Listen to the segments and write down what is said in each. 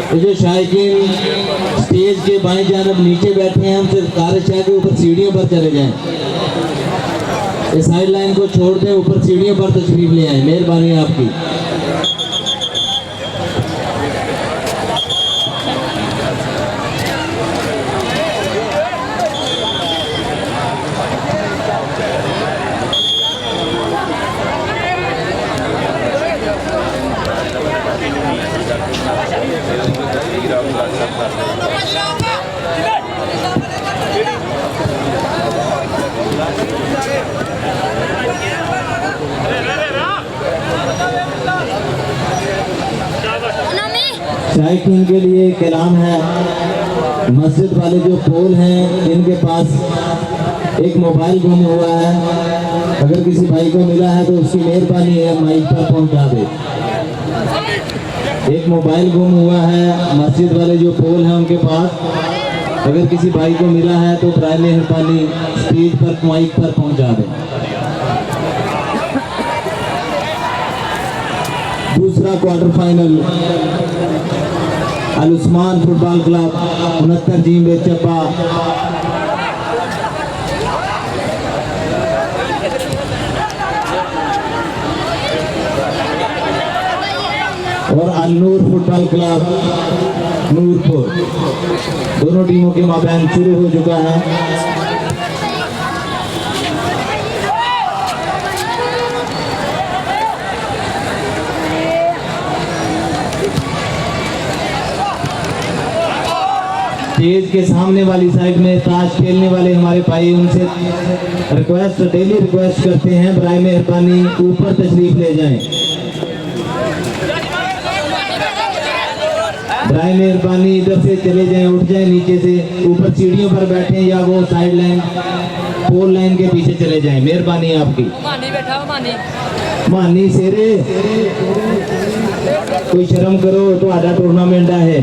तो जो शायकीन स्टेज के बाएं जानब नीचे बैठे हैं, हम सिर्फ कारशाह के ऊपर सीढ़ियों पर चले जाएं। इस साइड लाइन को छोड़ दें, ऊपर सीढ़ियों पर तशरीफ ले आए, मेहरबानी आपकी। शायकीन के लिए कलाम है। मस्जिद वाले जो पोल हैं, इनके पास एक मोबाइल गुम हुआ है। अगर किसी भाई को मिला है तो उसकी मेहरबानी है माइक पर पहुंचा दे। एक मोबाइल गुम हुआ है, मस्जिद वाले जो पोल हैं उनके पास। अगर किसी भाई को मिला है तो बराए मेहरबानी स्टेज पर माइक पर पहुंचा दे। दूसरा क्वार्टर फाइनल अल उस्मान फुटबॉल क्लब 69 जीम बेचप्पा और अल नूर फुटबॉल क्लब नूरपुर, दोनों टीमों के माबैन शुरू हो चुका है। स्टेज के सामने वाली साइड में ताश खेलने वाले हमारे भाई, उनसे रिक्वेस्ट, डेली रिक्वेस्ट करते हैं, बराए मेहरबानी ऊपर तशरीफ ले जाएं। बराए मेहरबानी इधर से चले जाएं, उठ जाएं नीचे से, ऊपर सीढ़ियों पर बैठें या वो साइड लाइन पोल लाइन के पीछे चले जाएं। मेहरबानी आपकी। मानी शेरे, कोई शर्म करो, तो आधा टूर्नामेंट है।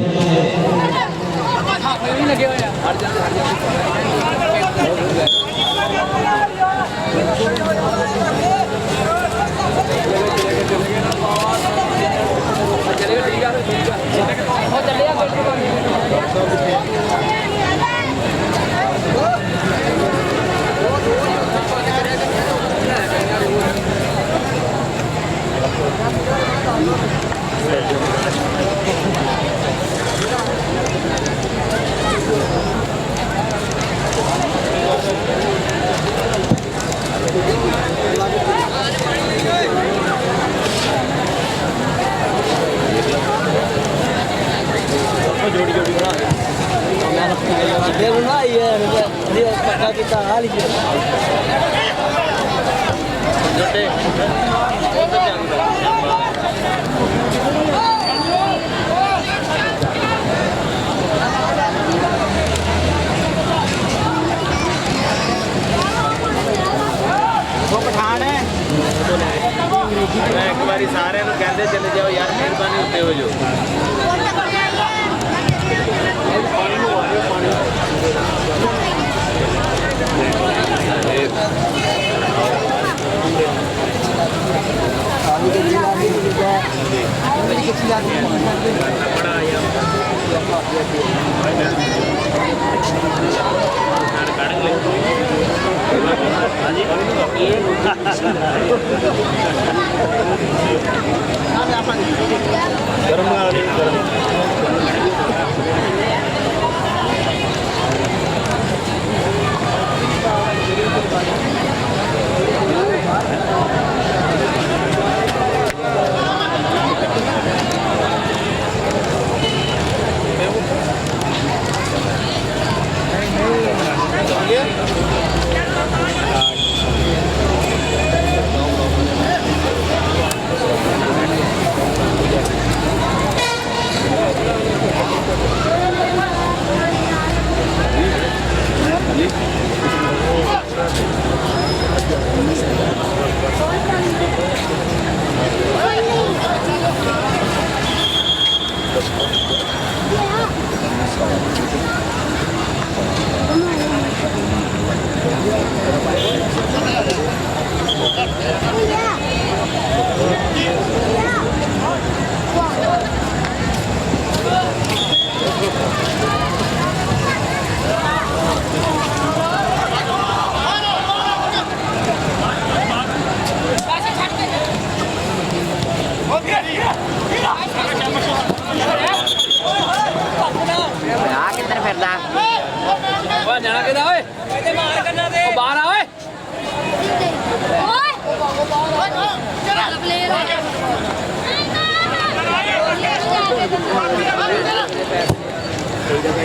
एक बारी सारे कहते चले जाओ यार, मेहरबानी होते हो जो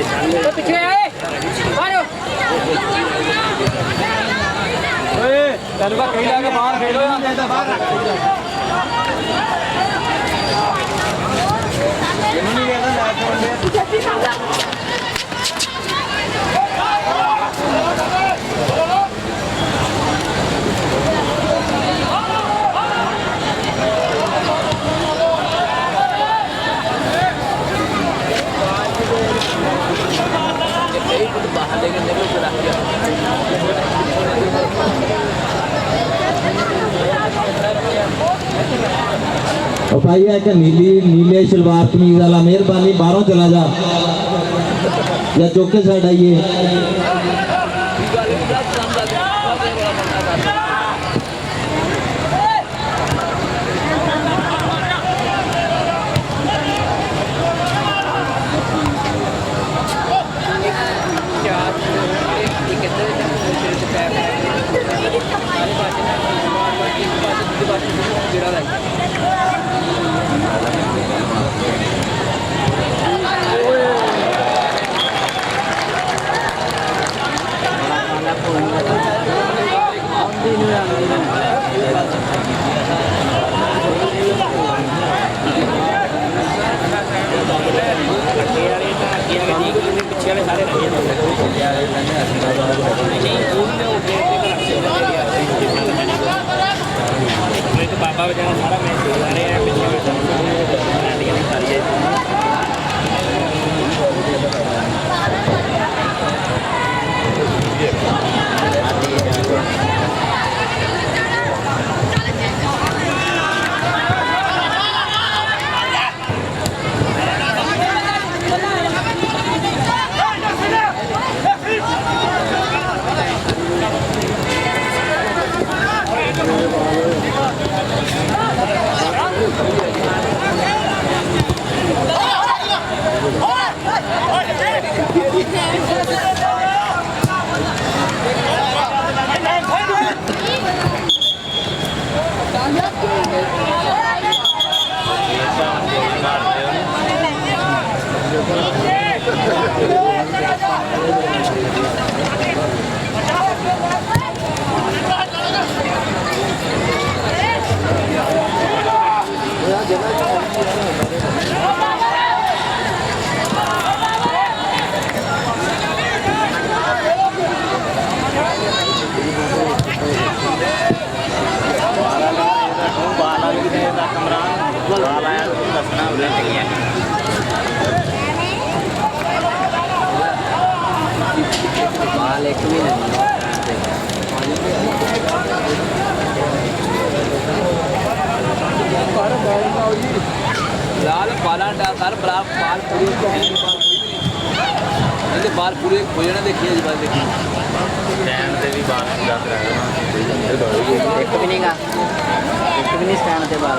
पीछे आए मारो तेन का कही जाके बाहर खेलो और भाई है कि नीले शलवार कमीज वाला मेहरबानी बाहरों चला जा या चौके साइड आइए। बाबा बेचारा सारा मैच खेल रहे हैं पीछे सारी लाल बाल डाल बाल पूरे हो जाने देखिए जी बात देखिए स्टैंड से भी बात जात रहा एक भी नहीं स्टैंड से बाल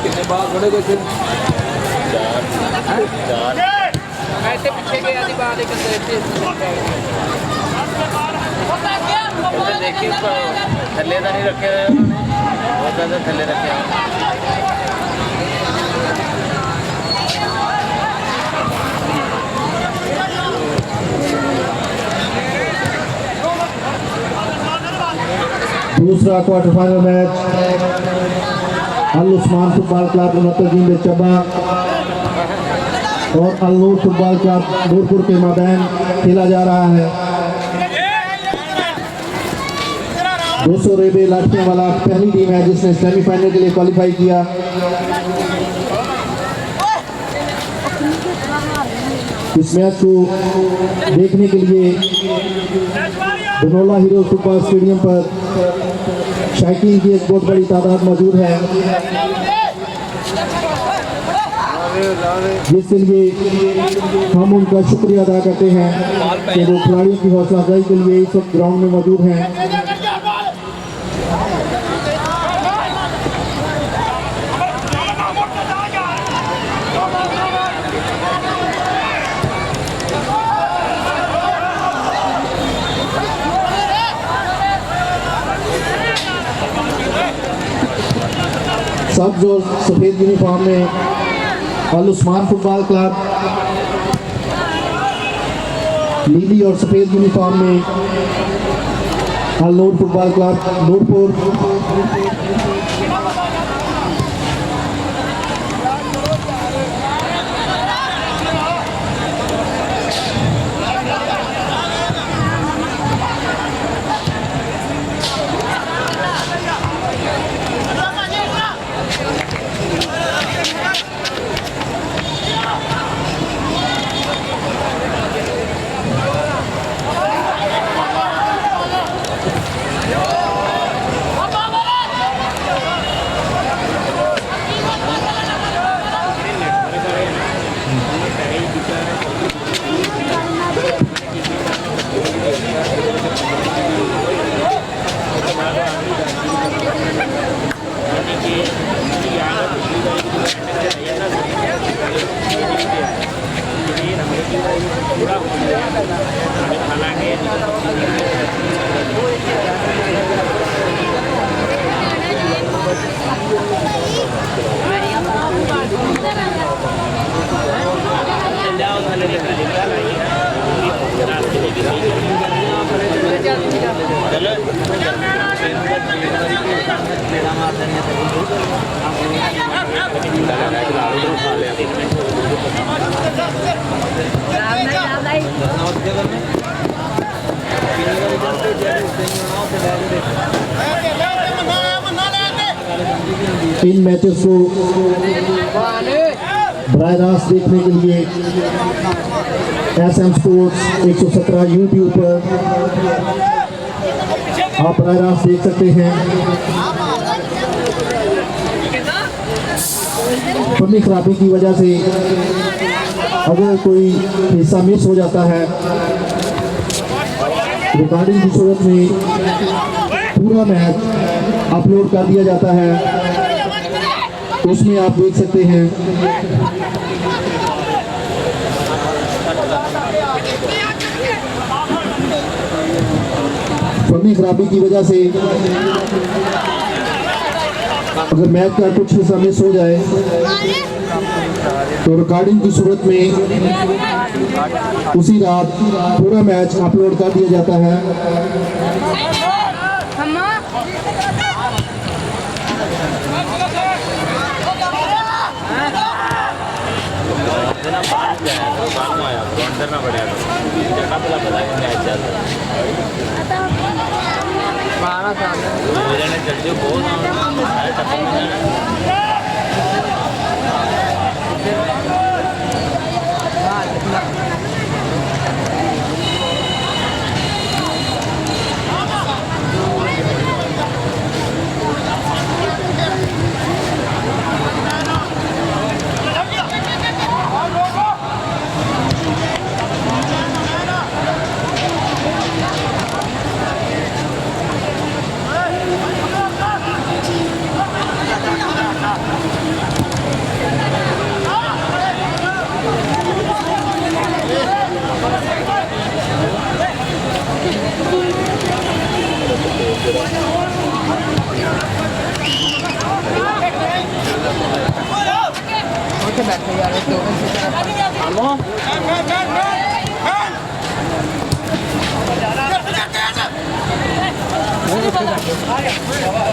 कितने बाल थोड़े कुछ ऐसे पीछे गए आदि बाल एक देखिए थले तो नहीं रखे हुए उन्होंने बहुत ज़्यादा थले रखे हैं। दूसरा क्वार्टर फाइनल मैच अल उस्मान फुटबॉल क्लब मुनतजिम चबा और अल नूर फुटबॉल क्लब नूरपुर के माबैन खेला जा रहा है। 200 रेबे लाठियां वाला पहली टीम है जिसने सेमीफाइनल के लिए क्वालिफाई किया। इस मैच को देखने के लिए धनौला हीरो फुटबॉल स्टेडियम पर शायकीन की एक बहुत बड़ी तादाद मौजूद है, जिसके लिए हम उनका शुक्रिया अदा करते हैं कि वो खिलाड़ियों की हौसला अफजाई के लिए इस वक्त ग्राउंड में मौजूद हैं। सब्ज और सफेद यूनिफॉर्म में अल उस्मान फुटबॉल क्लब, नीली और सफेद यूनिफॉर्म में अल नूर फुटबॉल क्लब नूरपुर। इन मैचेस को बराह रास्त देखने के लिए SM स्पोर्ट्स 117 यूट्यूब पर आप बराह रास्त देख सकते हैं। फनी खराबी की वजह से अगर कोई हिस्सा मिस हो जाता है, रिकॉर्डिंग की सूरत में पूरा मैच अपलोड कर दिया जाता है, उसमें आप देख सकते हैं। फनी खराबी की वजह से अगर मैच का कुछ हिस्सा मिस हो जाए तो रिकॉर्डिंग की सूरत में उसी रात पूरा मैच अपलोड कर दिया जाता है।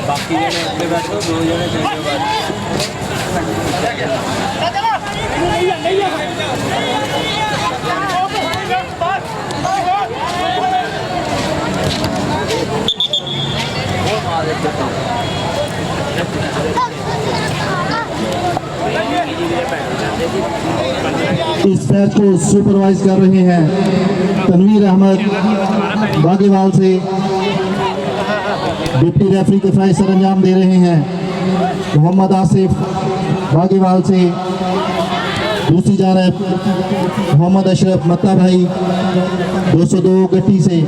बाकी जने बैठो, 2 जने चाहिए। इस मैच को सुपरवाइज कर रहे हैं तनवीर अहमद बागेवाल से। डिप्टी रेफरी के फैसले सर अंजाम दे रहे हैं मोहम्मद आसिफ बागेवाल से। दूसरी जानब मोहम्मद अशरफ मत्ता भाई 202 गट्टी से।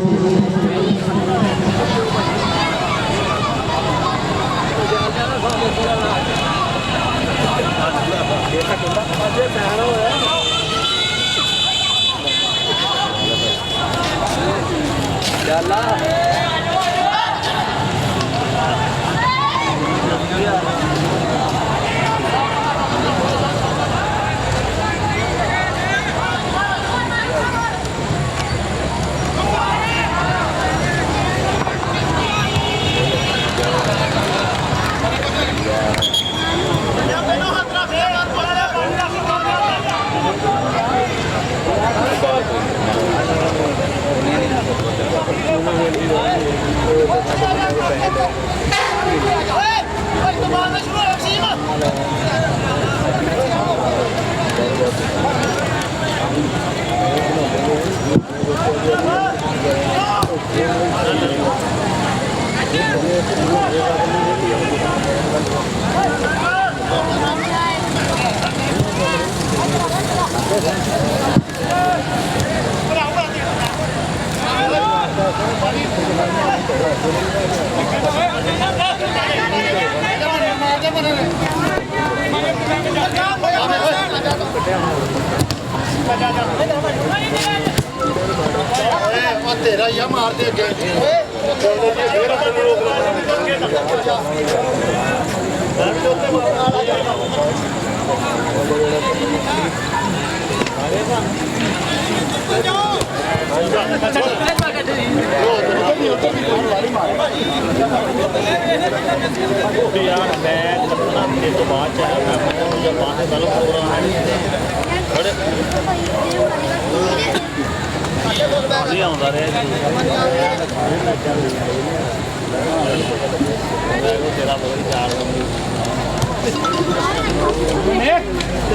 तेरा या मार दे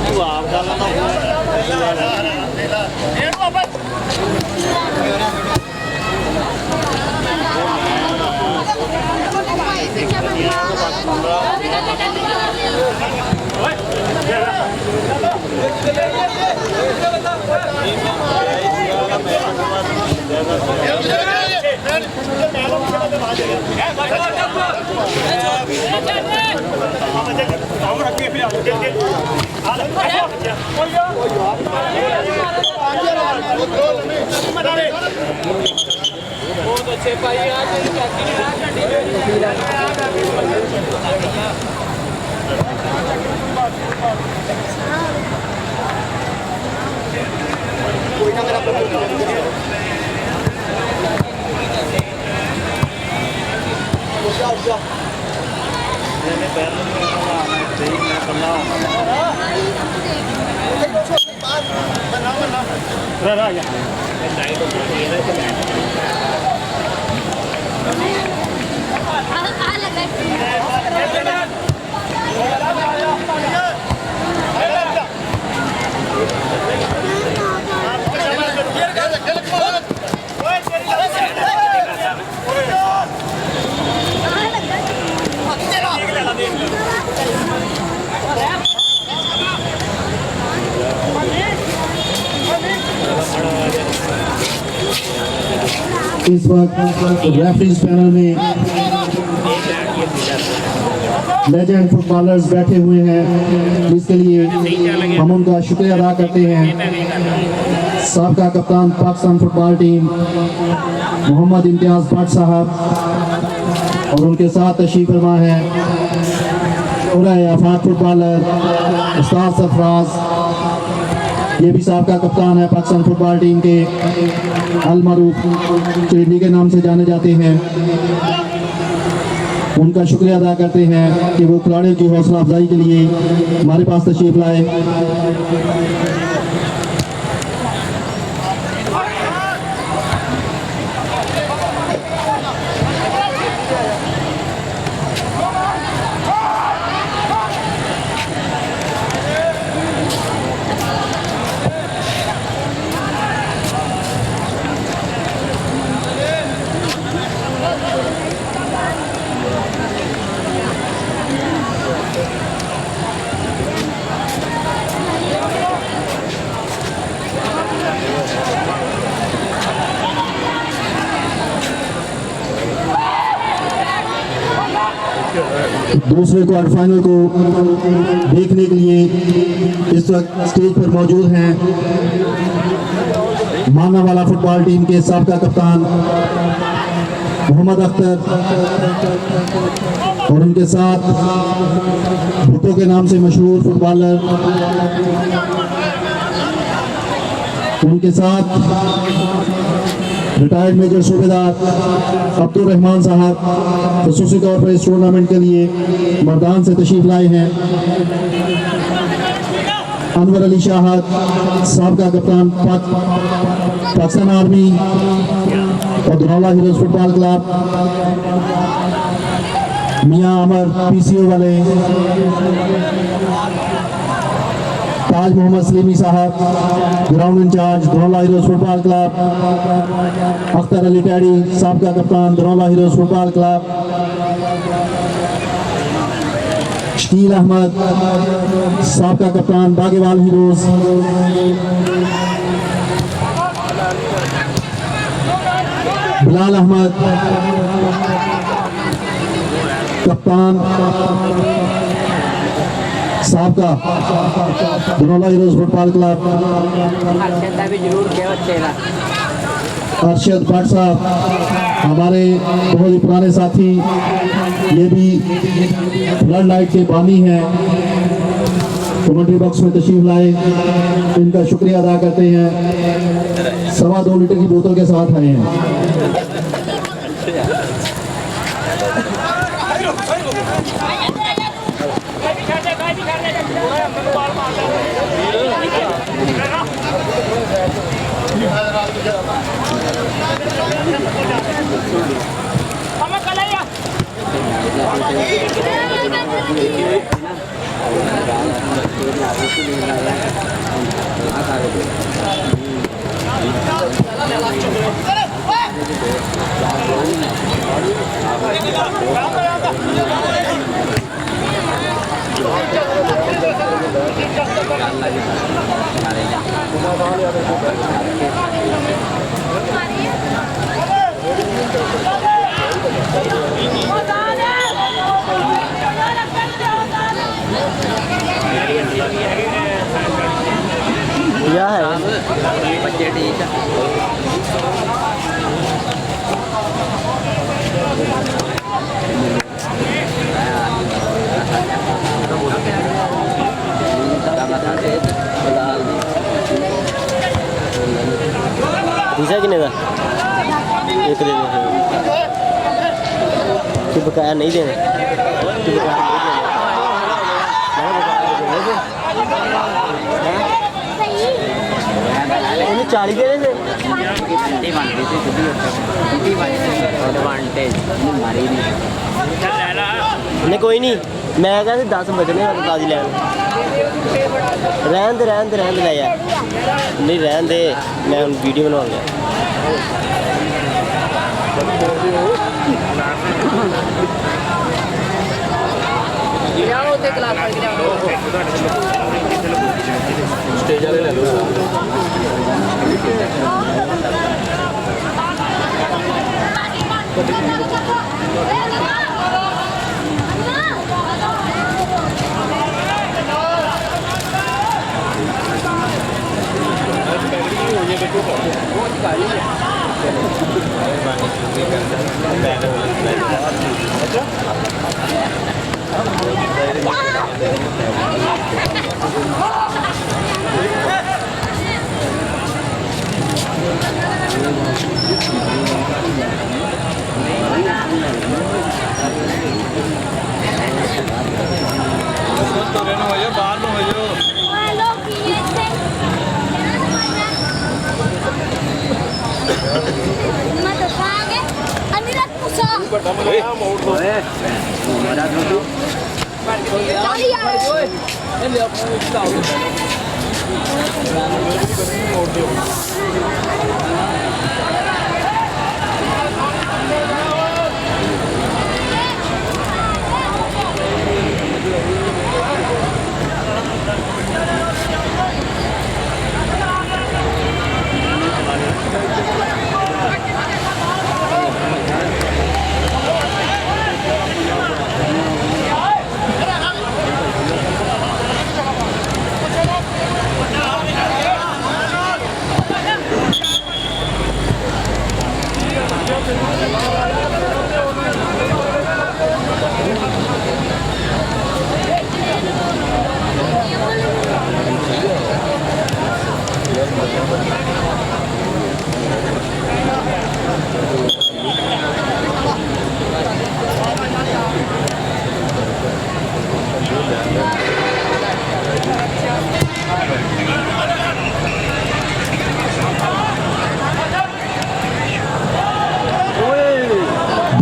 तू आप बहुत अच्छे भाई इस वक्त रेफरीज पैनल में लेजेंड फुटबॉलर्स बैठे हुए हैं, जिसके लिए हम उनका शुक्रिया अदा करते हैं। साबका कप्तान पाकिस्तान फुटबॉल टीम मोहम्मद इम्तियाज भट्ट साहब और उनके साथ तशरीफ फरमा है आफाक फुटबॉलर उस्ताद सरफराज, ये भी साबका कप्तान है पाकिस्तान फुटबॉल टीम के, अल मरूफ चिल्ली के नाम से जाने जाते हैं। उनका शुक्रिया अदा करते हैं कि वो खिलाड़ियों की हौसला अफजाई के लिए हमारे पास तशरीफ लाए। दूसरे क्वार्टर फाइनल को देखने के लिए इस वक्त स्टेज पर मौजूद हैं मानावाला फुटबॉल टीम के साबका कप्तान मोहम्मद अख्तर और उनके साथ भुट्टो के नाम से मशहूर फुटबॉलर, उनके साथ रिटायर्ड मेजर सूबेदार अब्दुल रहमान साहब खसूसी तौर पर इस टूर्नामेंट के लिए मर्दान से तशरीफ लाए हैं। अनवर अली शाहद साबका कप्तान पाकिस्तान आर्मी और धनौला हीरोज फुटबॉल क्लब, मियां अमर पीसीओ वाले, ताज मोहम्मद सलीमी साहब ground incharge Dhanaula heroes football club, Akhtar Ali Teddy साबका कप्तान Dhanaula heroes football club, Shakeel Ahmed साबका कप्तान बागेवाल हीरोज, बिलाल अहमद कप्तान साबका Dhanaula heroes football club, Arshad Bhatt साहब हमारे बहुत ही पुराने साथी, ये भी फ्लड लाइट के बानी हैं, कमेंट्री बॉक्स में तशरीफ लाए, इनका शुक्रिया अदा करते हैं। 2.25 लीटर की बोतल के साथ आए हैं। क्या है बच्चे ठीक है। तीसरा कितने का? एक दे दे। तू बकाया नहीं देना, तू बकाया नहीं देना। 40 दे दे। नहीं कोई नहीं, मैं कहते 10 बजने ताजी लैन रहन दे ले यार, नहीं रहन दे, मैं वीडियो बनाऊंगा। स्टेज वाले ले लो।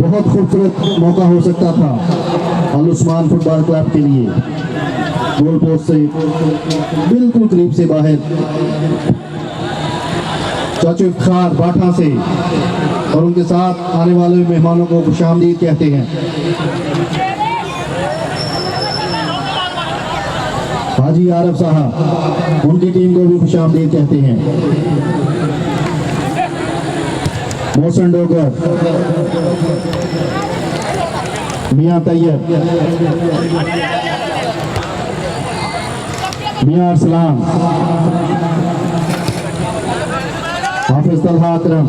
बहुत खूबसूरत मौका हो सकता था अल उस्मान फुटबॉल क्लब के लिए। गोल पोस्ट से बिल्कुल करीब से बाहर चाचू इफ्तिखार बाठा से, और उनके साथ आने वाले मेहमानों को खुशामदीद कहते हैं। हाजी आरफ साहब, उनकी टीम को भी खुशामदीद कहते हैं। मोहसिन डोगर, मियां तैयब, मियां अरसलान, हाफिज तलहा अकरम,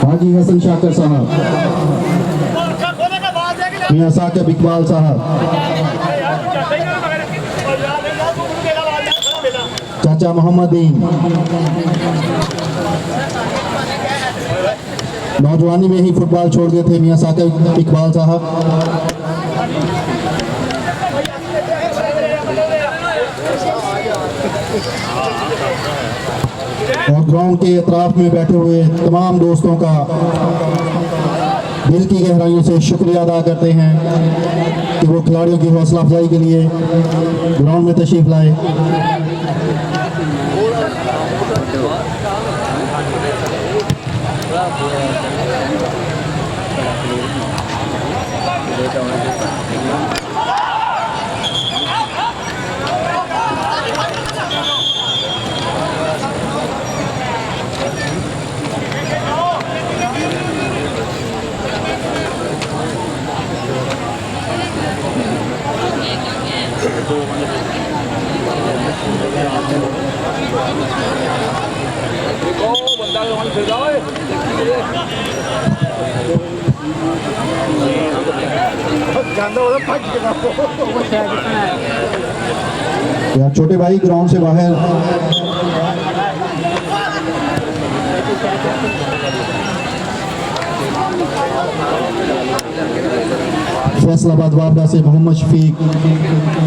हाजी हसन शाकर साहब, मियां साकिब इकबाल साहब, चाचा मोहम्मद दीन, नौजवानी में ही फुटबॉल छोड़ गए थे मियां साकिब इकबाल साहब। और ग्राउंड के अतराफ में बैठे हुए तमाम दोस्तों का दिल की गहराइयों से शुक्रिया अदा करते हैं कि वो खिलाड़ियों की हौसला अफजाई के लिए ग्राउंड में तशरीफ लाए। यार छोटे भाई ग्राउंड से बाहर फैसलाबाद वापडा से मोहम्मद शफीक,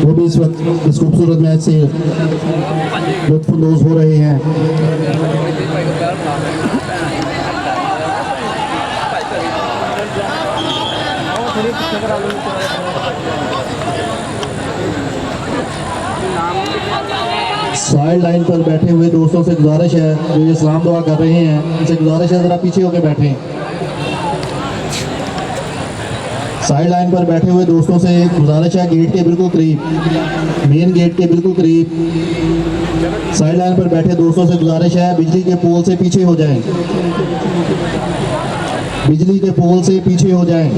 वो भी इस वक्त इस खूबसूरत मैच से लुत्फानंदोज हो रहे हैं। साइड लाइन पर बैठे हुए दोस्तों से गुजारिश है, जो ये सलाम दुआ कर रहे हैं, उनसे गुजारिश है जरा पीछे होकर बैठें। साइड लाइन पर बैठे हुए दोस्तों से गुजारिश है, गेट के बिल्कुल करीब, मेन गेट के बिल्कुल करीब साइड लाइन पर बैठे दोस्तों से गुजारिश है, बिजली के पोल से पीछे हो जाएं, बिजली के पोल से पीछे हो जाएं।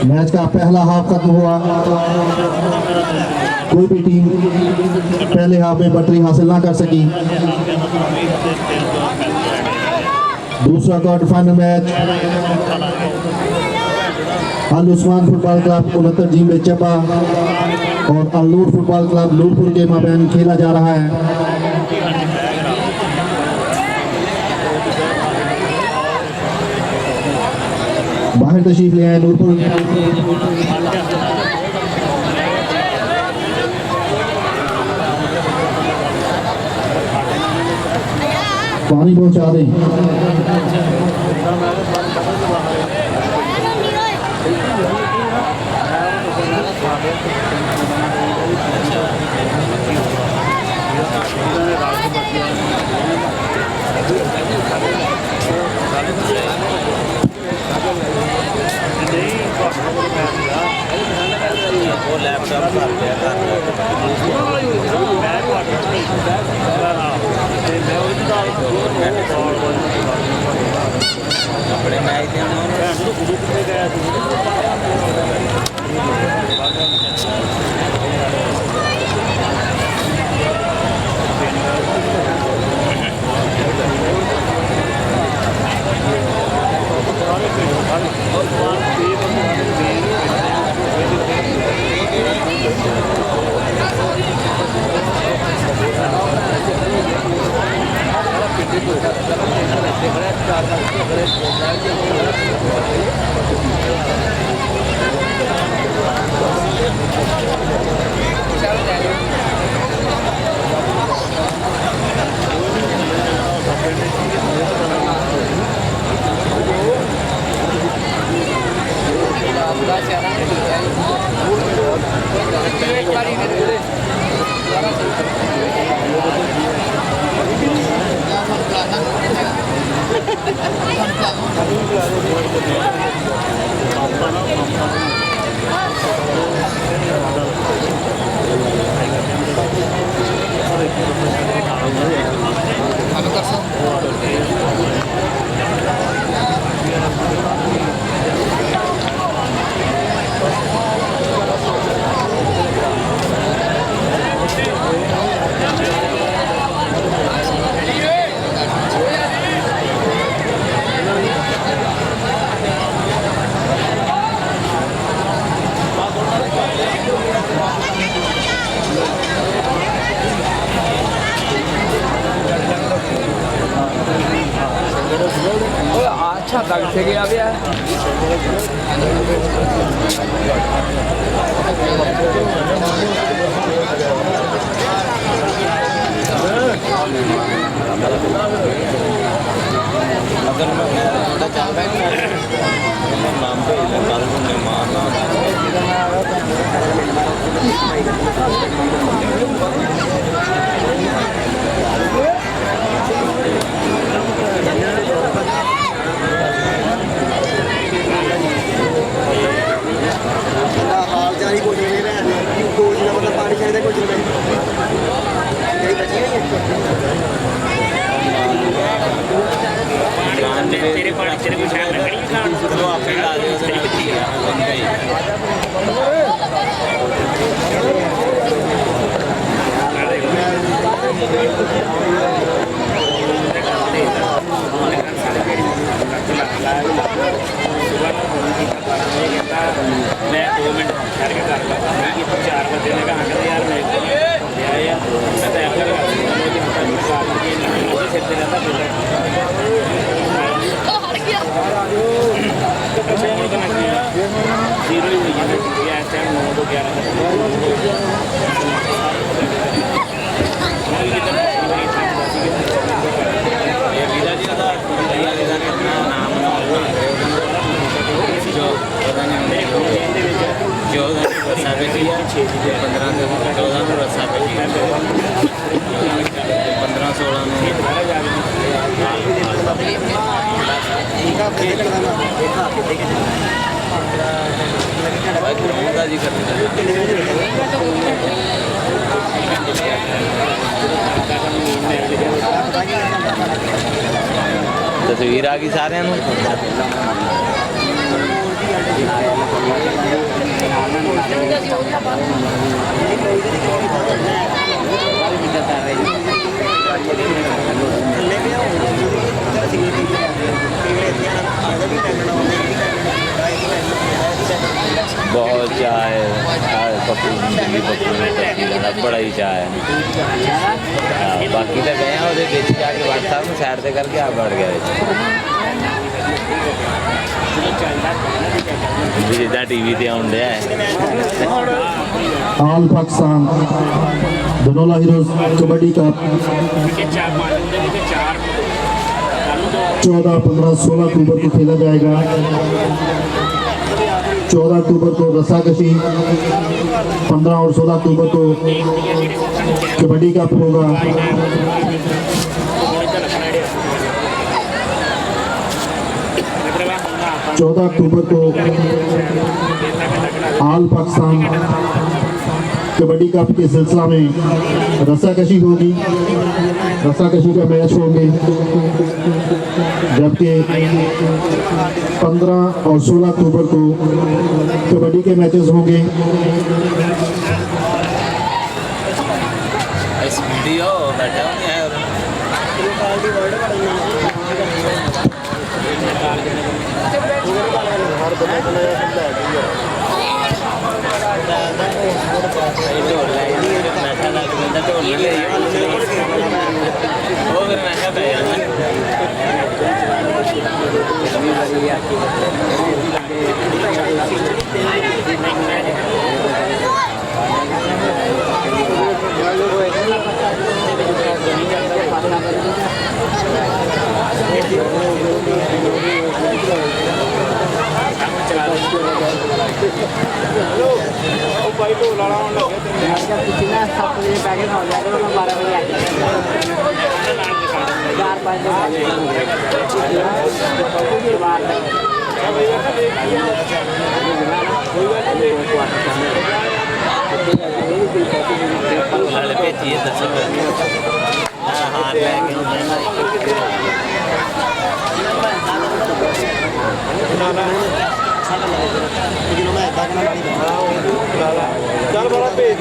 मैच का पहला हाफ खत्म हुआ, कोई भी टीम पहले हाफ में बटरी हासिल ना कर सकी। दूसरा क्वार्टर फाइनल मैच अल उस्मान फुटबॉल क्लब 69 जीम बेचपा और अल्लूर फुटबॉल क्लब नूरपुर के माबैन खेला जा रहा है। बाहर तशरीफ ले आए नूरपुर। पानी पहुंचा दें। वो लैपटॉप कर लिया अपने मैच अच्छा तक से गया भी है। अगर मैं थोड़ा चल रहा नाम पे मारना तेरे पास तेरे को शायद लकड़ी खान तो आप ही ला दे मैं 2 मिनट ठहर के कर लगा 4 बजे ने कहा यार मैं जीरो ही हुई है इस टाइम 9 to 11 जो रसा बेची 15 से 14 रसा बेची 15-16 जी करते तस्वीर आ गई सारे बहुत चाय पप्पू ਦਿੱਲੀ ਪੱਪੂ ਨੂੰ ਤਸਵੀਰਾਂ ਦਾ ਬੜਾ ਹੀ ਚਾਅ ਹੈ ਹਾਂ, ਬਾਕੀ ਤਾਂ ਗਏ ਆ ਉਹਦੇ ਵਿੱਚ ਜਾ ਕੇ WhatsApp ਨੂੰ ਸਾਈਡ ਤੇ ਕਰਕੇ ਆ ਵੜ ਗਿਆ ਵਿੱਚ ਵੀ ਜਿੱਦਾਂ ਟੀਵੀ ਤੇ ਆਉਣ ਡਿਆ ਹੈ all Pakistan Dhanola heroes kabaddi cup 14, 15, 16 अक्टूबर को खेला जाएगा। 14 अक्टूबर को रस्साकशी, 15 और 16 अक्टूबर को कबड्डी कप होगा। चौदह अक्टूबर को ऑल पाकिस्तान कबड्डी कप के सिलसिला में रस्साकशी होगी, रस्साकशी का मैच होंगे, जबकि 15 और 16 अक्टूबर को कबड्डी के मैचेस होंगे। इस वीडियो बैठा हूँ भेजिए दर्शक हाँ ਚੱਲ ਬੜਾ ਭੇਜ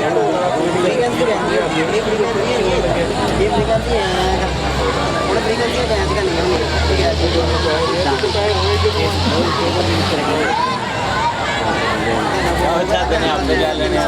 चाहते हैं आपने क्या लेने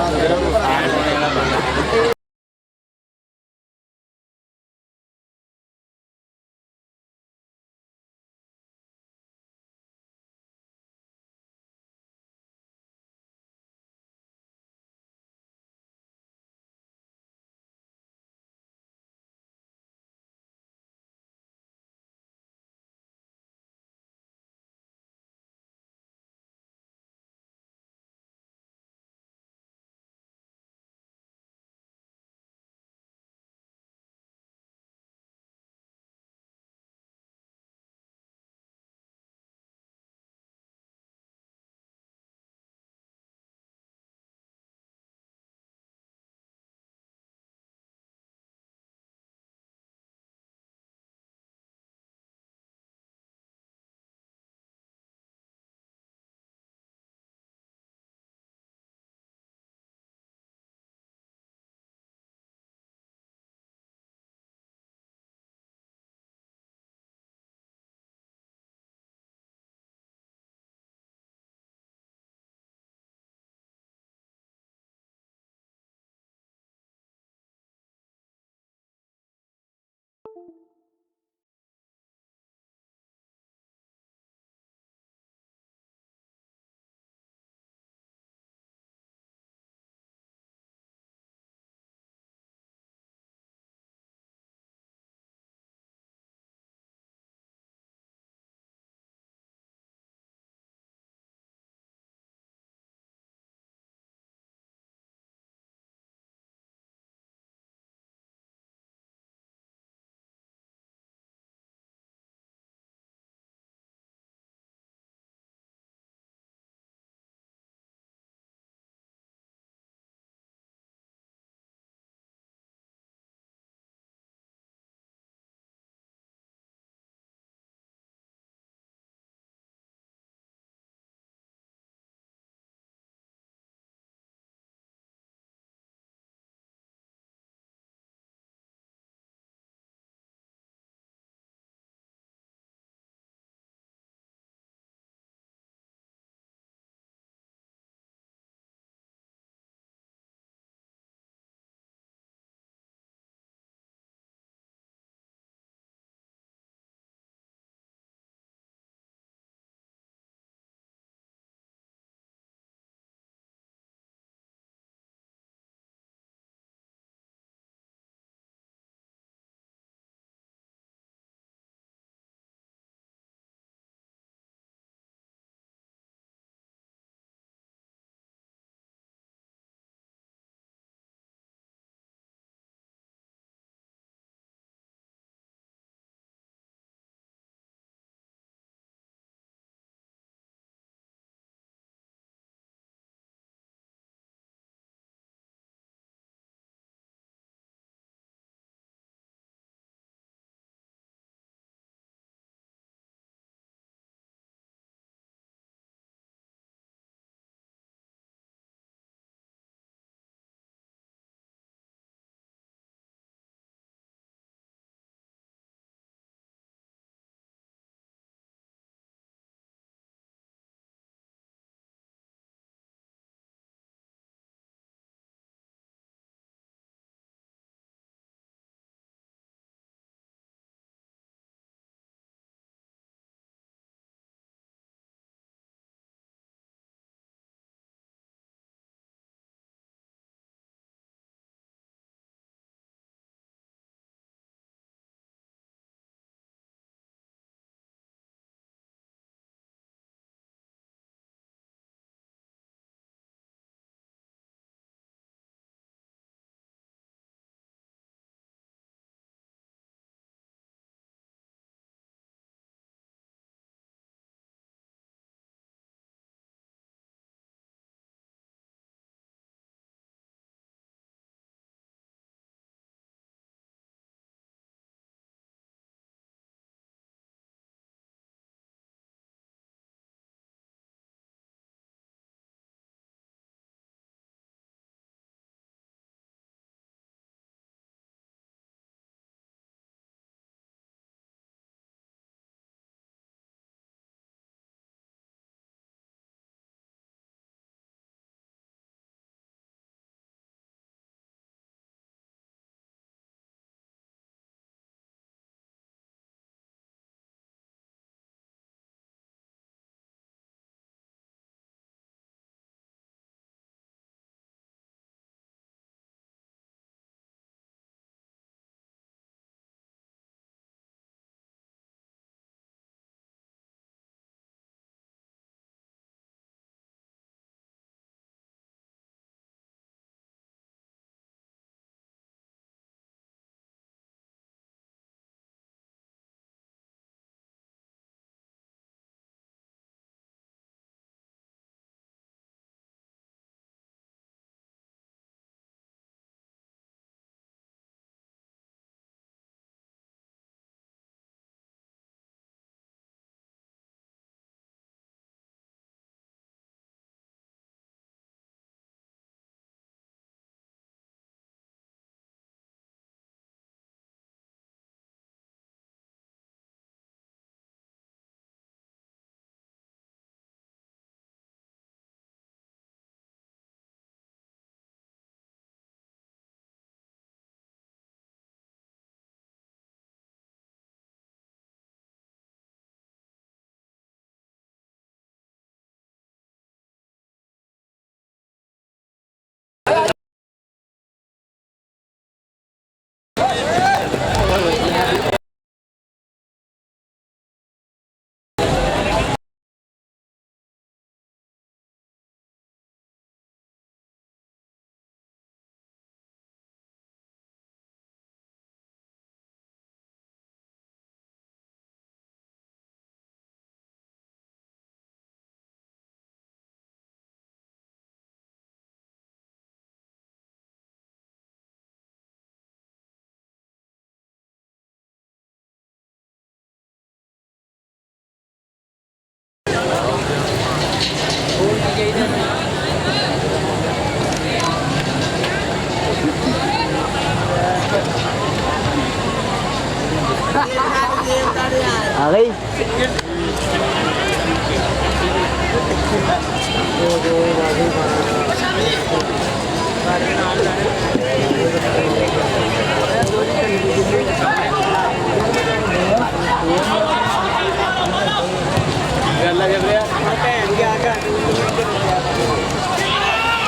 आ गई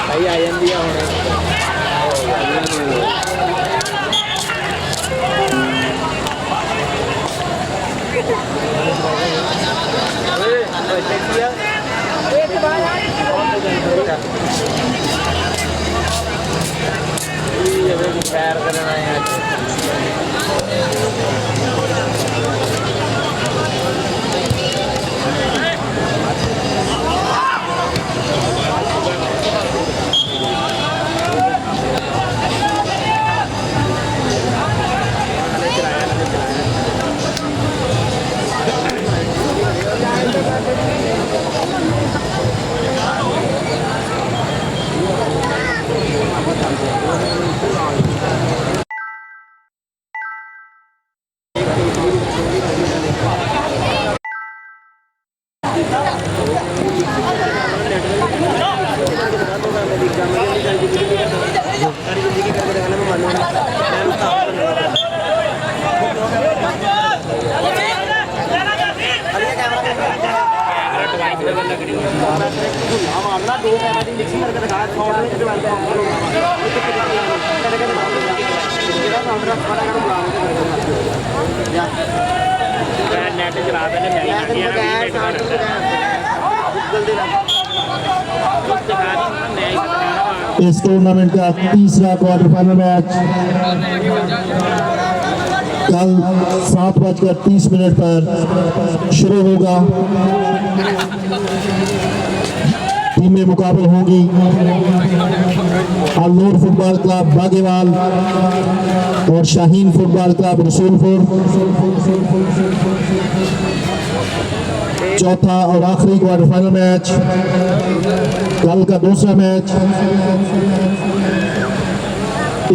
भाई आ जाती है सैर करना है इस टूर्नामेंट का तीसरा क्वार्टर फाइनल मैच कल 7:30 पर शुरू होगा। टीमें मुकाबले होंगी अल्लूर फुटबॉल क्लब बागेवाल और शाहीन फुटबॉल क्लब रसूलपुर। चौथा और आखिरी क्वार्टर फाइनल मैच कल का दूसरा मैच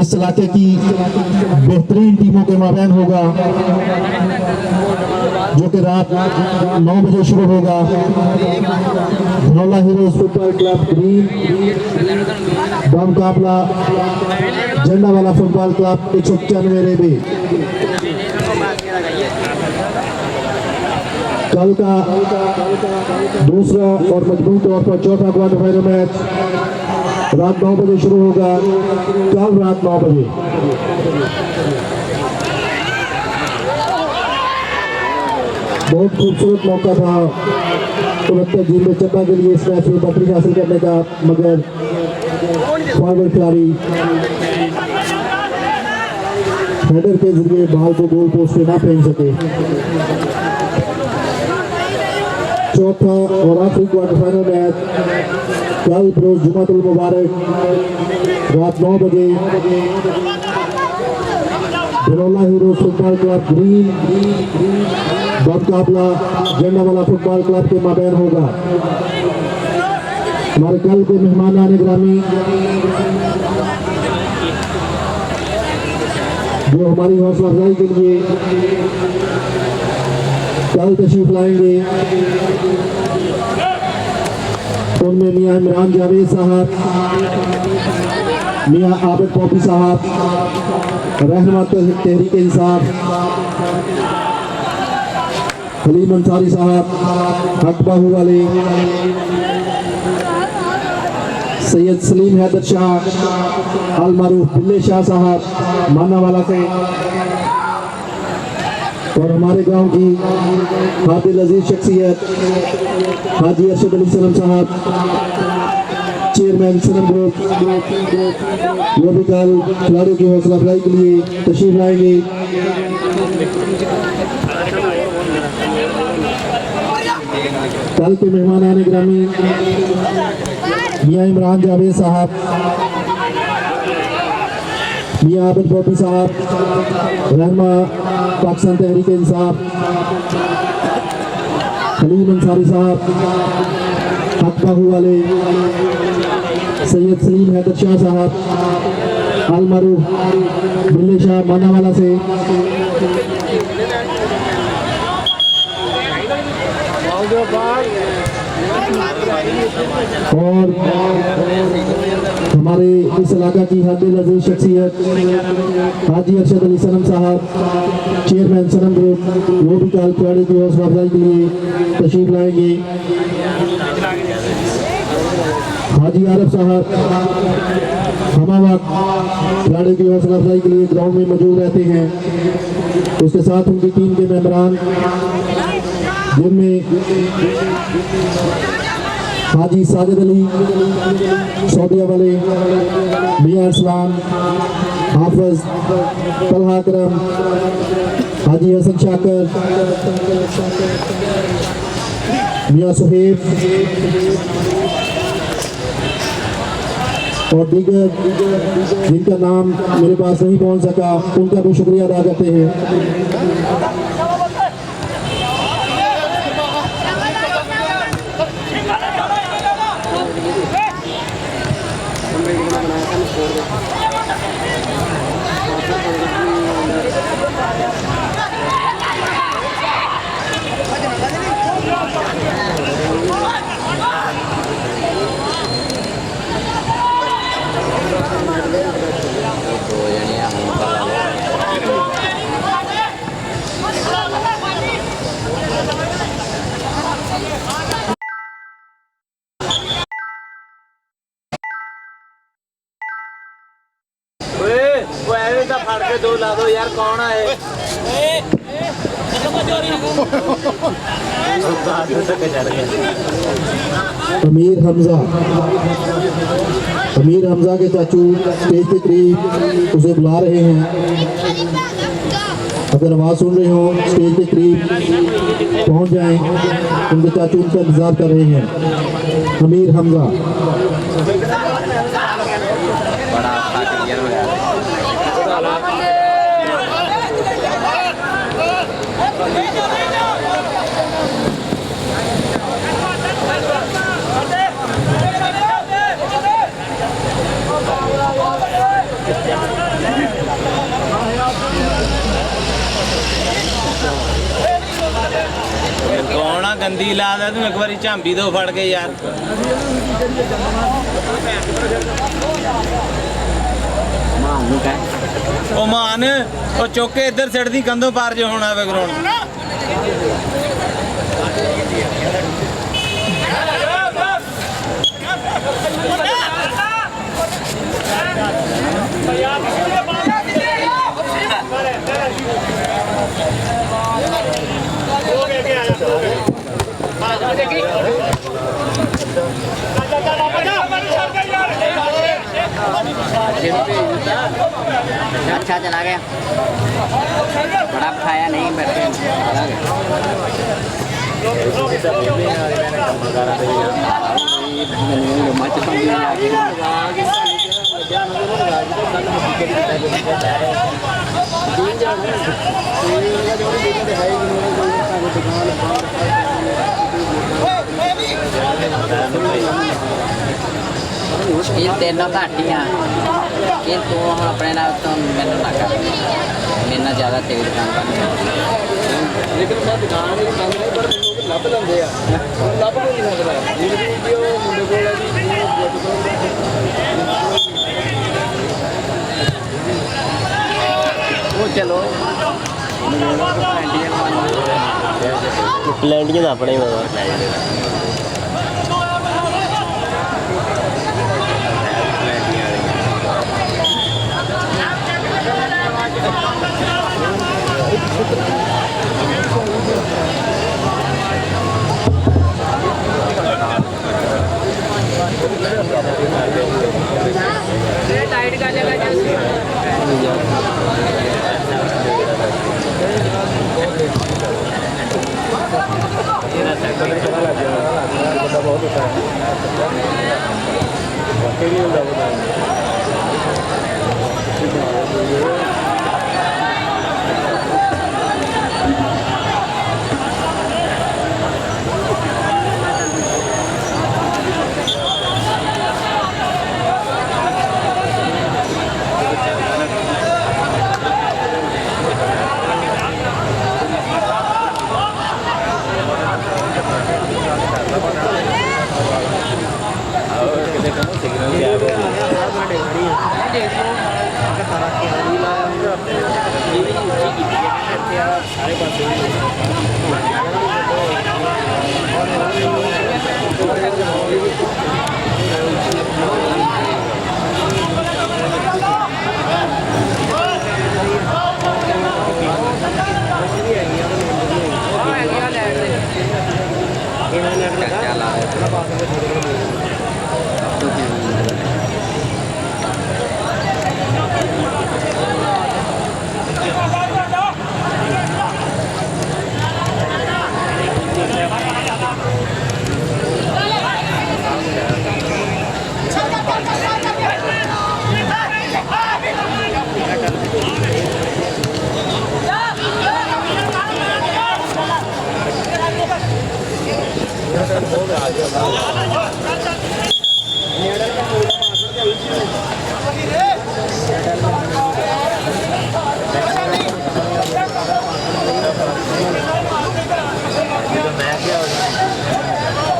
इस इलाके की बेहतरीन टीमों के माबैन होगा जो कि रात 9 बजे शुरू होगा। Dhanaula heroes football club green मुकाबला झंडा वाला फुटबॉल क्लब 195 रेबे। कल का दूसरा और मजबूत तौर पर चौथा क्वार्टर फाइनल मैच रात 9 बजे शुरू होगा। कल रात 9 बजे बहुत खूबसूरत मौका था तुरंत झील में चप्पा के लिए इस मैच में बकरी हासिल करने का, मगर फॉरवर्ड खिलाड़ी हेडर के जरिए बॉल को गोल पोस्ट पे ना फेंक सके। चौथा और आखिरी क्वार्टर फाइनल मैच कल बरोज जुमातुल मुबारक रात 9 बजे Dhanaula heroes football club green मुकाबला झंडा वाला फुटबॉल क्लब के माबैन होगा। हमारे कल के मेहमान आने ग्रामी जो हमारी हौसला अफजाई के लिए कल तशरीफ लाएंगे, उनमें मियाँ इमरान जावेद साहब, मियाँ आबिद पॉपी साहब, रहनुमा तहरीक इंसाफ हलीम अंसारी साहब, हक बाहू वाले, सैयद सलीम हैदर शाह, अल मारूफ बिल्ले शाह साहब मानावाला से, और हमारे गांव की काबिल अजीज शख्सियत हाजी अरशद अली सनम साहब, चेयरमैन सनम ग्रुप, वो भी कल खिलाड़ियों की हौसला अफजाई के लिए तशरीफ लाएंगे। कल के मेहमान आने ग्रामी मियाँ इमरान जावेद साहब, मियाँ आबिद पॉपी साहब, रहनुमा पाकिस्तान तहरीक इंसाफ हलीम अंसारी साहब, हक बाहू वाले, सैयद सलीम हैदर शाह साहब, अल मारूफ बिल्ले शाह मानावाला से, और हमारे इस इलाका की हादिल अजीज शख्सियत हाजी अरशद अली सनम साहब, चेयरमैन सनम ग्रुप, वो भी कल खिलाड़ी की हौसला अफजाई के लिए तशरीफ लाएंगे। हाजी आरफ साहब हमावत खिलाड़ी की हौसला अफजाई के लिए ग्राउंड में मौजूद रहते हैं। उसके साथ उनकी टीम के मेंबरान जिनमें हाजी साजिद अली सऊदिया वाले, मियां इस्लाम, हाफिज तलहा करम, हाजी हसन शाकर, मियां सुहेब और दीगर जिनका नाम मेरे पास नहीं पहुंच सका, उनका भी शुक्रिया अदा करते हैं। वो ऐसे तो फड़ के दो ला दो यार, कौन है अमीर हमजा के चाचू स्टेज के करीब उसे बुला रहे हैं। अगर आवाज़ सुन रहे हो स्टेज के करीब पहुंच जाएं, उनके चाचू उनका इंतजार कर रहे हैं। अमीर हमजा बड़ा अच्छा क्लियर हो गया। कौन गंदी ला दे तू एक बारी झांबी दो फड़ के यार। ओ मान ओ चौके इधर सिट दी कंधों पार जो होना वे ग्राउंड। अच्छा चला गया, बड़ा खाया नहीं, बैठे चला ये तेना घट ही हाँ, ये तू हम अपने नाल तो मैनू ना कर, मेरे नाल ज़्यादा तेज काम करना। लेकिन मैं दुकान में काम नहीं, पर लोग ਲੱਭ ਲੈਂਦੇ ਆ, ਲੱਭ ਕੋਈ ਨਹੀਂ ਸਕਦਾ। ਜਿਹੜੀ ਵੀਡੀਓ ਮੁੰਡੇ ਕੋਲ ਹੈ वो चलो प्लेंटियां तो अपने ही मजा। टाइट कर लेगा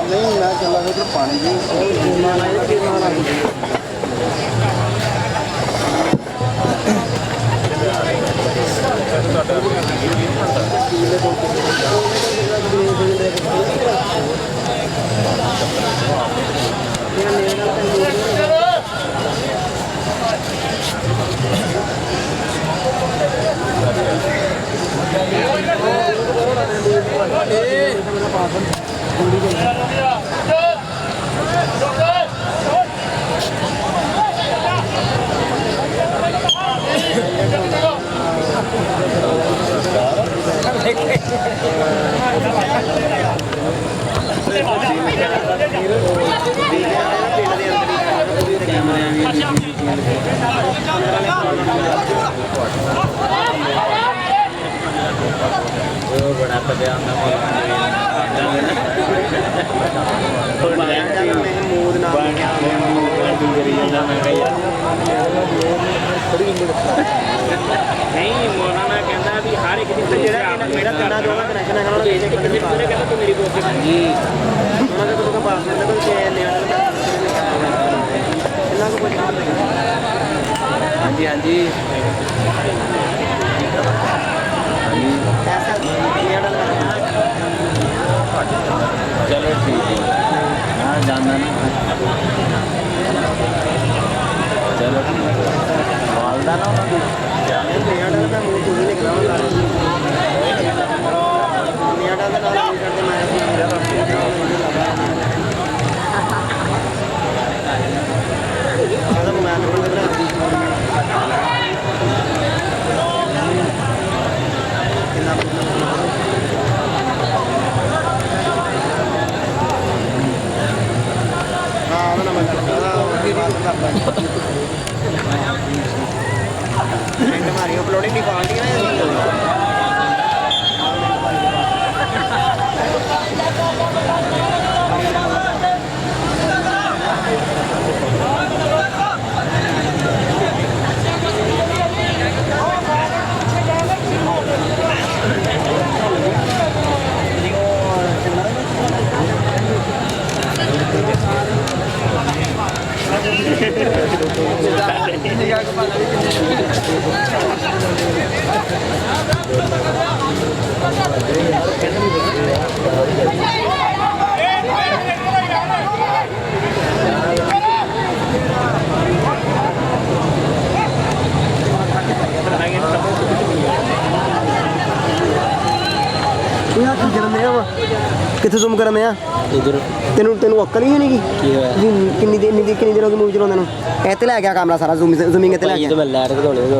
नहीं मैं चला गया तो पानी भी बड़ा पता ਨਹੀਂ ਮੌਲਾਨਾ ਕਹਿੰਦਾ ਵੀ ਹਰ ਇੱਕ ਦੀ ਜਿਹੜਾ ਮੇਰਾ ਪਿੰਡਾ ਦੋਵਾਂ ਕਨੈਕਸ਼ਨ ਹੈਗਾ ਉਹਨਾਂ ਦੇ ਇੱਕ ਬੰਦੇ ਪੂਰੇ ਕਹਿੰਦਾ ਤੂੰ ਮੇਰੀ ਦੋਸਤ ਹਾਂਜੀ ਉਹਨਾਂ ਦਾ ਤੁਹਾਨੂੰ ਬਾਤ ਕਰਦਾ ਕਿ ਨਿਆਣਾ ਇਹਨਾਂ ਕੋ ਕੁਝ हाँ जी हाँ जी ਐਸਾ ਨਿਆਣਾ चलो ठीक है हाँ जाना ना चलो मालदा ना ਨਿਆਣਾ ਦਾ ਮੂੰਹ ਤੋਂ ਨਹੀਂ ਨਿਕਲਦਾ ਨਿਆਣਾ ਦਾ ਨਾਮ ਨਹੀਂ ਕਰਦੇ ਮੈਂ ਆਦਾ ਮੈਂ ਨੂੰ ਬਣਾ ਹਾਂ ਉਹਨਾਂ ਮੈਂ ਕਰਦਾ हमारी अपलोडिंग डिफॉल्ट ही है कितने जूम करने इधर तेन अक्ल ही नहीं किन्नी देर होगी मूवी चलाने इतने लै गया कैमरा सारा जूमिंग इतने लै गया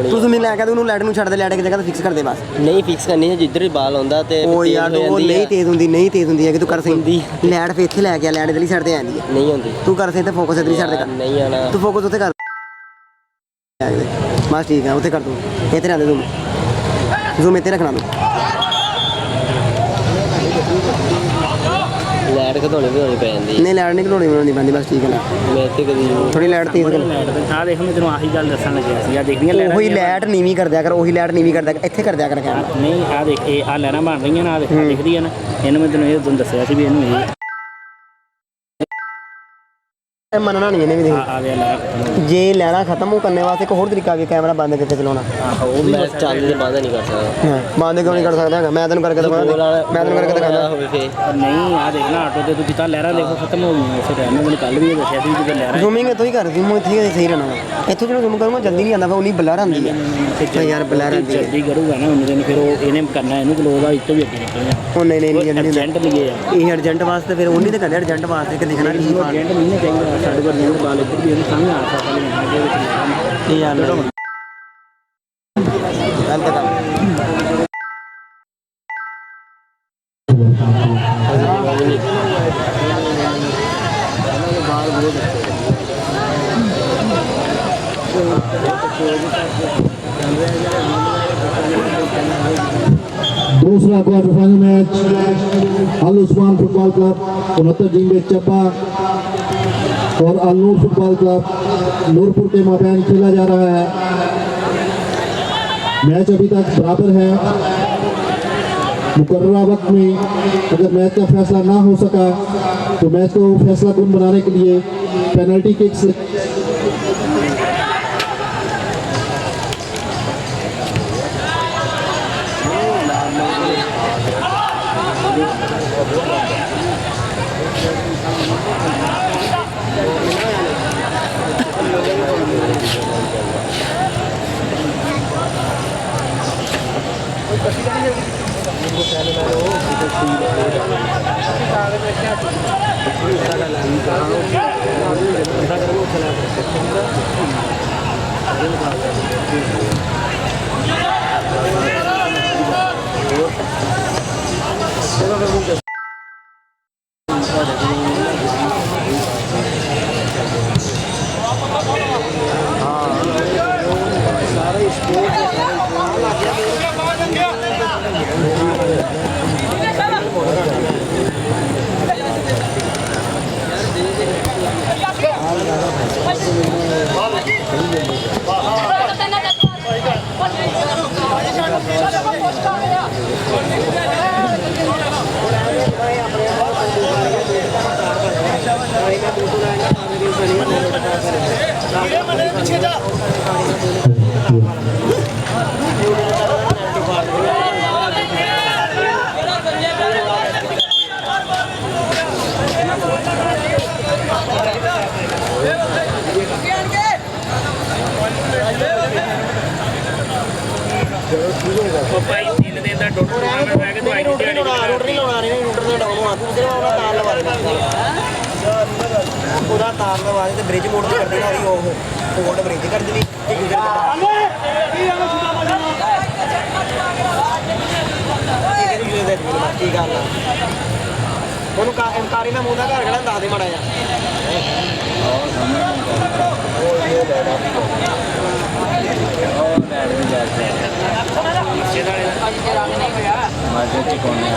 तू जूमिंग लै गया लाइट में छड़ दे लाइट की जगह फिक्स कर दे बस नहीं फिक्स करनी है जिधर बाल आंदा ते ओ यार वो नहीं तेज होंदी है कि तू कर सकदी लाइट पे इत्थे लै गया लाइट इधरली साइड ते आंदी है नहीं होंदी तू कर सकदा फोकस इधरली साइड ते कर नहीं आना तू फोकस उत्थे कर बस ठीक है उत्थे कर तू इत्थे रहंदे जूम इत्थे रखना तू लाइट घटानी भी होनी पैंदी नहीं लाइट नहीं घटानी बनानी पैंदी बस ठीक है ना मैं इत्थे कदी थोड़ी लाइट तेज कर आ देख मैं तेनु आही गल दसन लग्या सी आ देखनी लाइट ओही लाइट नीवी कर दिया कर ओही लाइट नीवी कर दिया इत्थे कर दिया कर कैमरा नहीं आ देख ए आ लहरां बन रही ना देख दिखदी है ना इन्हें मैं तेनु ये दस्सिया सी भी इन्हू ਮੰਨਣਾ ਨਹੀਂ ਇਹਨੇ ਵੀ ਦੇਖ ਆ ਗਿਆ ਲਹਿਰਾ ਖਤਮ ਹੋ ਜੇ ਲੈਣਾ ਖਤਮ ਹੋ ਕਰਨੇ ਵਾਸਤੇ ਇੱਕ ਹੋਰ ਤਰੀਕਾ ਵੀ ਕੈਮਰਾ ਬੰਦ ਕਰਕੇ ਚਲਾਉਣਾ ਗਿਆ ਉਹ ਵੀ ਚੱਲ ਦੇ ਬੰਦ ਨਹੀਂ ਕਰ ਸਕਦਾ ਬੰਦ ਕਿਉਂ ਨਹੀਂ ਕਰ ਸਕਦਾ ਹੈਗਾ ਮੈਂ ਤੈਨੂੰ ਕਰਕੇ ਦਿਖਾਉਂਦਾ ਮੈਂ ਤੈਨੂੰ ਕਰਕੇ ਦਿਖਾਉਂਦਾ ਹੋਵੇ ਫੇ ਨਹੀਂ ਆ ਦੇਖ ਨਾ ਆਟੋ ਤੇ ਤੂੰ ਕਿਤਾ ਲਹਿਰਾ ਦੇਖੋ ਖਤਮ ਹੋ ਗਈਆਂ ਉਸੇ ਟਾਈਮ ਮੈਨੂੰ ਕੱਲ ਵੀ ਇਹ ਦੱਸਿਆ ਸੀ ਕਿ ਲਹਿਰਾ ਜ਼ੂਮਿੰਗ ਇੱਥੋਂ ਹੀ ਕਰ ਜ਼ੂਮ ਇੱਥੇ ਹੀ ਸਹੀ ਰਹਿਣਾ ਇੱਥੋਂ ਜਦੋਂ ਜ਼ੂਮ ਕਰੂੰਗਾ ਜਲਦੀ ਨਹੀਂ ਆਉਂਦਾ ਫਿਰ ਉਨੀ ਬਲਰ ਆਉਂਦੀ ਹੈ ਯਾਰ ਬਲਰ ਆਉਂਦੀ ਹੈ ਜਲਦੀ ਕਰੂਗਾ ਨਾ ਉਹਨੇ ਦਿਨ ਫਿਰ ਉਹ ਇਹਨੇ ਕਰਨਾ ਇਹਨੂੰ ਕਲੋਜ਼ ਆ ਇੱਥੋਂ ਵੀ ਅੱਗੇ ਨਿਕਲਣਾ ਉਹ ਨਹੀਂ ਨਹੀਂ ਨਹੀਂ ਅਰਜੈਂਟ ਲਿਖੇ ਆ ਇਹ ਅਰਜੈਂਟ ਵਾਸਤੇ ਫਿਰ ਉਹਨੀ ਤੇ ਕਰਦੇ ਅਰਜੈਂਟ ਵਾਸਤੇ ਕਿ ਲਿਖਣਾ ਕੀ ਪਾਣ ਅਰਜੈਂਟ ਨਹੀਂ ਚਾਹੀਦਾ ਸਾਡੇ ਕੋਲ ਨਹੀਂ ਬਾਲ ਇੱਧਰ ਵੀ ਇਹਨੂੰ ਸਾਹਮਣੇ ਆ ਸਕਦਾ ਨਹੀਂ ਦੇ ਵਿੱਚ ਇਹ ਯਾਰ ਗੱਲ ਤਾਂ दूसरा क्वार्टर फाइनल मैच अल उस्मान फुटबॉल क्लब 69 जिंगे चप्पा और अल नूर फुटबॉल क्लब नूरपुर के माबैन खेला जा रहा है। मैच अभी तक बराबर है। मुकर्ररा वक्त में अगर मैच का फैसला ना हो सका तो मैच को फैसला कुन बनाने के लिए पेनल्टी किक्स ਭਾਈ 3 ਦਿਨ ਦਾ ਟੋਟਲ ਟੂਰਨਾਮੈਂਟ ਰਹਿ ਗਿਆ ਦਵਾਈ ਦੀ ਦਿਹਾੜੀ ਰੋਟਰੀ ਲਾਉਣਾ ਨਹੀਂ ਰੋਟਰ ਦੇ ਡਾਊਨ ਆ ਤੂੰ ਸਿਰਫ ਆਪਣਾ ਤਾਰ ਲਵਾ ਦੇ ਪੂਰਾ ਤਾਰ ਲਵਾ ਦੇ ਤੇ ਬ੍ਰਿਜ ਮੋੜ ਤੇ ਕਰ ਦੇਣਾ ਉਹਦੀ ਉਹ ਹੋਲਡ ਬ੍ਰਿਜ ਕਰ ਦੇਣੀ ਤੇ ਗੁਜ਼ਰ ਕੀ ਗੱਲ ਆ ਉਹਨੂੰ ਕਾਰੀ ਦਾ ਮੂੰਹ ਦਾ ਘਰ ਖੜਾ ਦੱਸ ਦੇ ਮਾੜਾ ਜਿਹਾ ਮਾਝੇ ਚ ਕੋਨੇ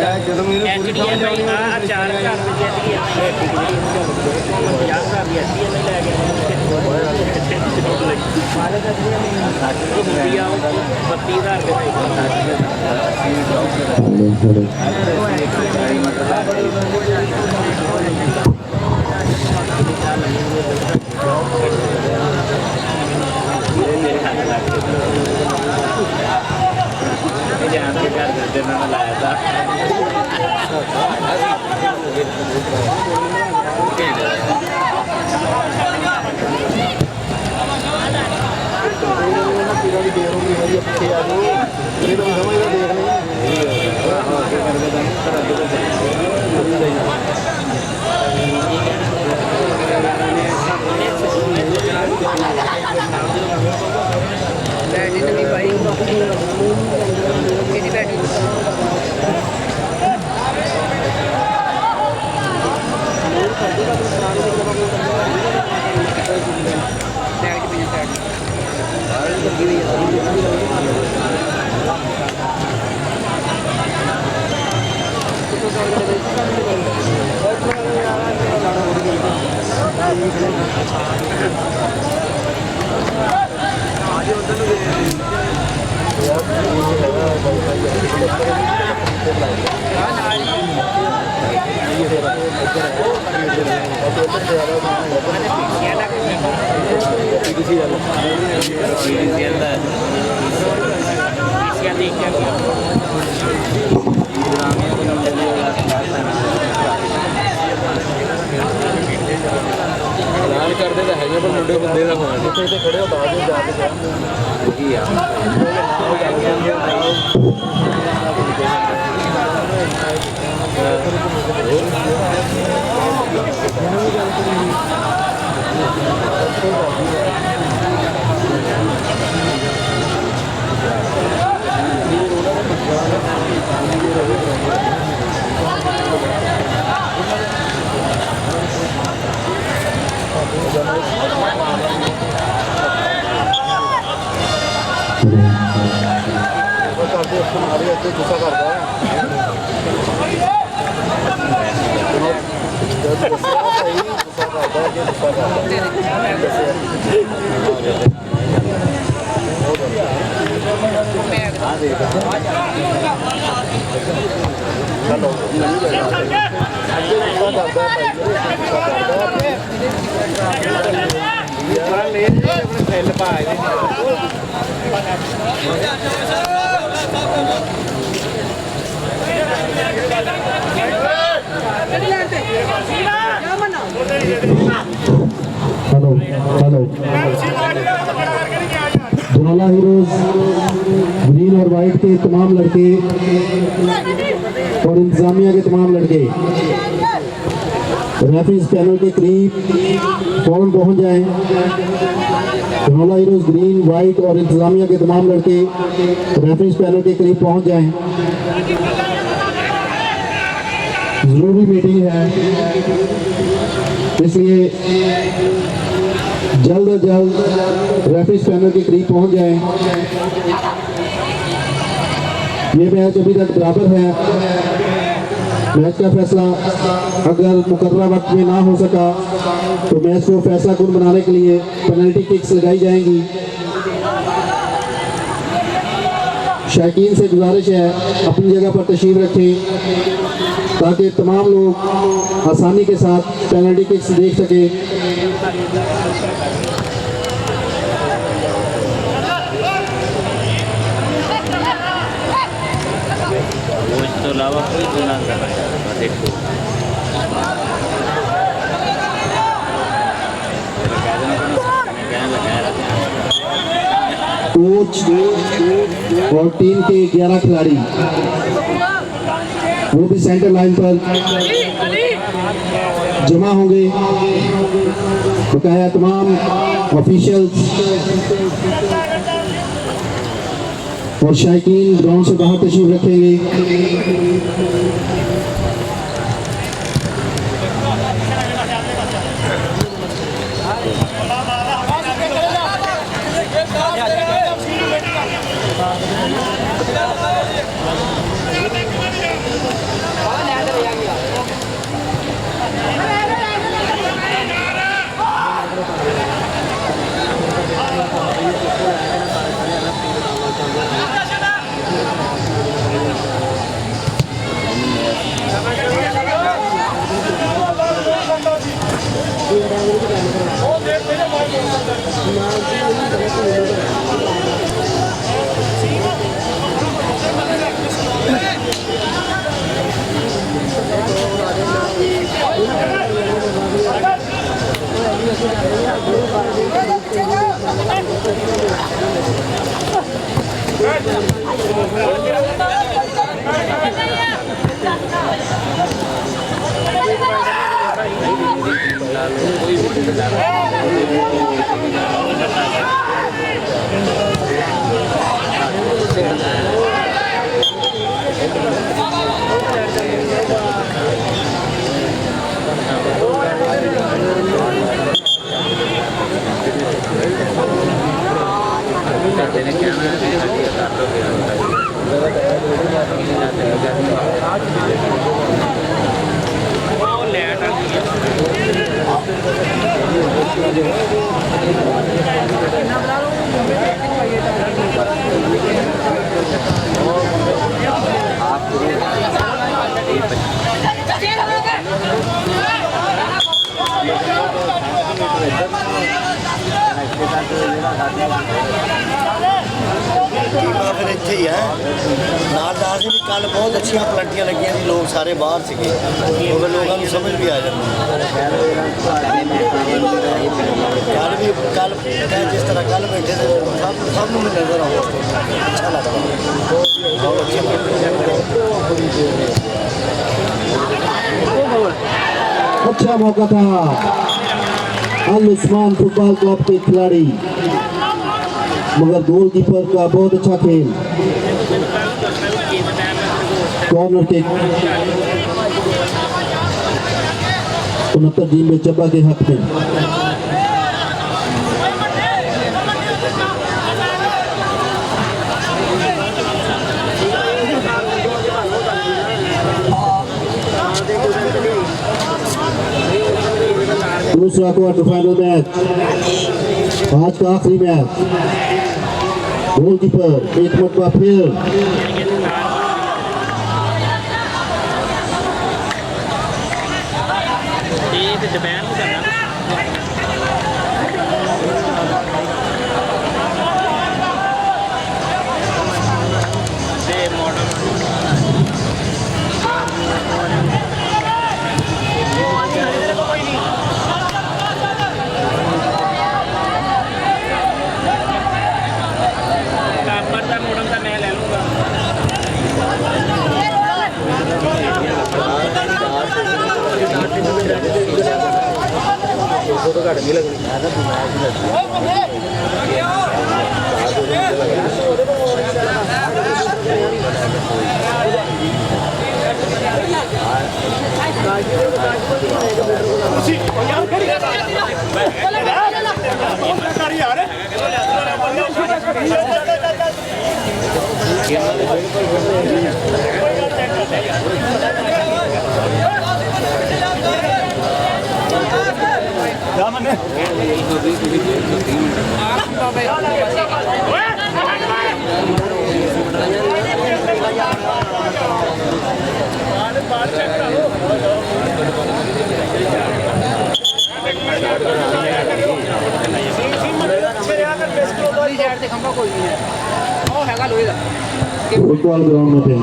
ਵਾਲਾ ਜਦੋਂ ਮੈਨੂੰ ਐਚਡੀ ਆ ਭਾਈ ਆ 4000 ਰੁਪਏ ਦੀ ਐਚਡੀ ਜਿਹੜੀ 50000 ਦੀ ਐਚਡੀ ਨਹੀਂ ਲੈ ਕੇ ਸਾਰੇ ਦਾ ਜੀ ਆ 32000 ਰੁਪਏ ਜਾਨ ਕੇ ਕਰ ਦਿੱਤੇ ਨਾ ਲਾਇਆ ਤਾਂ बैग ਐਲਾਨ ਕਰਦੇ ਤਾਂ ਹੈਗੇ ਪਰ ਮੁੰਡੇ ਬੰਦੇ ਦਾ ਹੋਣਾ ਜਿੱਥੇ ਇੱਥੇ ਖੜੇ ਹੋ ਤਾਂ ਆਜੋ ਜਾ ਕੇ ਉਹੀ ਆ ਕਰਦੇ ਹਮਾਰੇ ਇੱਥੇ ਗੁੱਸਾ ਕਰਦਾ hello hello Dhanaula heroes green और वाइट के तमाम लड़के और इंतजामिया के तमाम लड़के रेफरीज पैनल के करीब फौरन पहुंच जाएं। धनौला हीरोज ग्रीन वाइट और इंतजामिया के तमाम लड़के रेफरीज पैनल के करीब पहुंच जाएं। जरूरी मीटिंग है इसलिए जल्द से जल्द रेफरीज पैनल के करीब पहुंच जाएं। ये मैच अभी तक बराबर है। मैच का फैसला अगर मुकर्रर वक्त में ना हो सका तो मैच को फैसला कुन बनाने के लिए पेनल्टी किक्स लगाई जाएंगी। शायकीन से गुजारिश है अपनी जगह पर तशरीफ रखें ताकि तमाम लोग आसानी के साथ पेनल्टी किक्स देख सकें। इसके अलावा कोई गुनाह कर रहा है देखो कोच और टीम के 11 खिलाड़ी वो भी सेंटर लाइन पर जमा होंगे। बकाया तमाम ऑफिशियल्स और शायकीन ग्राउंड से बाहर तशरीफ रखेंगे। लेट फिर इतने ही है नाल दास भी कल बहुत अच्छिया पलंटियां लगियां सी लोग सारे बाहर थे और लोगों को समझ भी आ जाती कल जिस तरह कल बैठे थे सब में नजर आओ अच्छा लगता बहुत अच्छा अच्छा मौका था अल उस्मान फुटबॉल क्लब के खिलाड़ी, मगर गोलकीपर का बहुत अच्छा खेल। कॉर्नर किक 69 में चब्बा के हक में। दूसरा क्वार्टर फाइनल मैच, आज का आखिरी मैच। गोलकीपर एक मरतबा फिर फुटबॉल ग्राउंड में थे।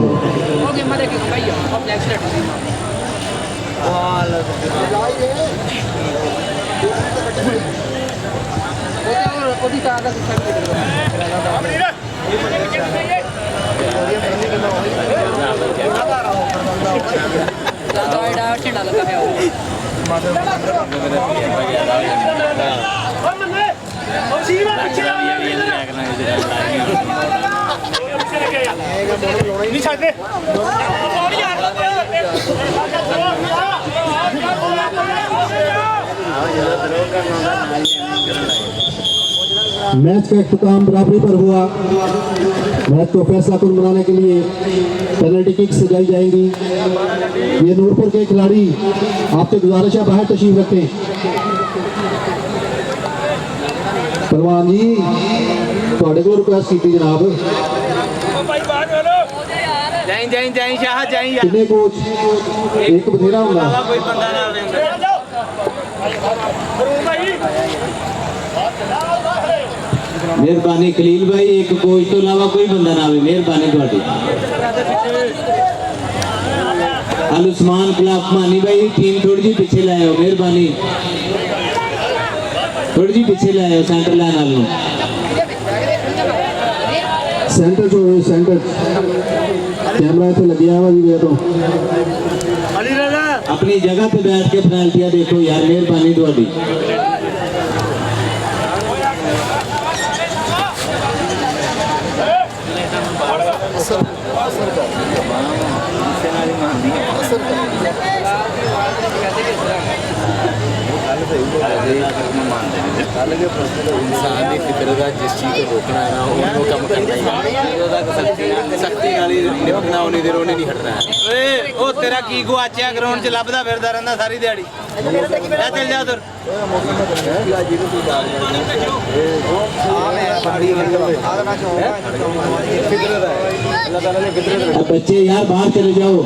मैच का इख्तिताम बराबरी पर हुआ। मैच को फैसला कुन बनाने के लिए पेनल्टी किक सजाई जाएंगी। ये नूरपुर के खिलाड़ी आपसे गुजारिश है बाहर तशरीफ रखें। परवान जी थोड़े को रिक्वेस्ट की जनाब कितने कोच एक बथेरा होगा। मेहरबानी खलील भाई, एक कोच तो अलावा कोई बंदा ना आवे। मेहरबानी थोड़ी। अल उस्मान क्लब मानी भाई टीम थोड़ी जी पीछे लाओ। मेहरबानी थोड़ी जी पीछे लाओ सेंटर लाइन वालों। सेंटर जो सेंटर कैमरा इतने लगे हुआ जी वे तो अपनी जगह पे बैठ के पेनल्टियां देखो यार। मेहरबानी थोड़ी। इंसान की फितरत है जिस चीज़ को रोकना है ना उनको कम करना ही सख्ती नाल ही रोकना उन्नी देर उन्हें नहीं हटना है ਓਏ ਉਹ ਤੇਰਾ ਕੀ ਗੁਆਚਿਆ ਗਰਾਊਂਡ 'ਚ ਲੱਭਦਾ ਫਿਰਦਾ ਰਹਿੰਦਾ ਸਾਰੀ ਦਿਹਾੜੀ ਜਾ ਚੱਲ ਜਾ ਉਧਰ अब बच्चे यार बाहर चले जाओ।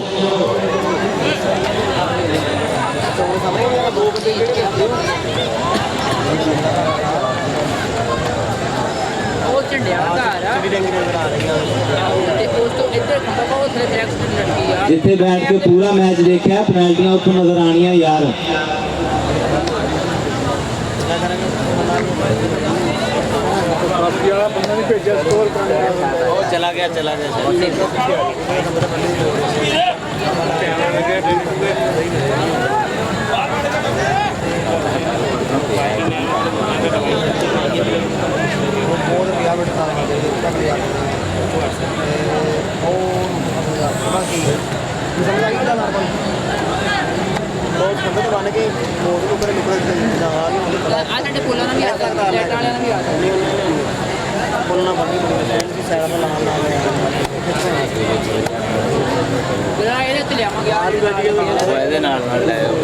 ਉਹ ਝੰਡਿਆਂ ਦਾ ਘਰ ਆ ਤੇ ਉਸ ਤੋਂ ਇੱਧਰ ਖੰਭਾ ਬਹੁਤ ਸਾਰੇ ਦਰਖਤ ਲੜਕੀ ਆ जिथे बैठ के पूरा मैच देखा पेनल्टियां उत्थों नजर आनियां यार। ਉਹ ਚਲਾ ਗਿਆ ਆ ਸਾਡੇ ਪੁੱਲਾਂ ਨਾਲ ਵੀ ਆ ਸਕਦਾ ਲੈਟ ਵਾਲਿਆਂ ਨਾਲ ਵੀ ਆ ਸਕਦਾ ਜਿਹੜਾ ਇਹਦੇ ਤੇ ਲਿਆਵਾਂਗੇ ਆ ਉਹ ਇਹਦੇ ਨਾਲ ਲੈ ਆਓ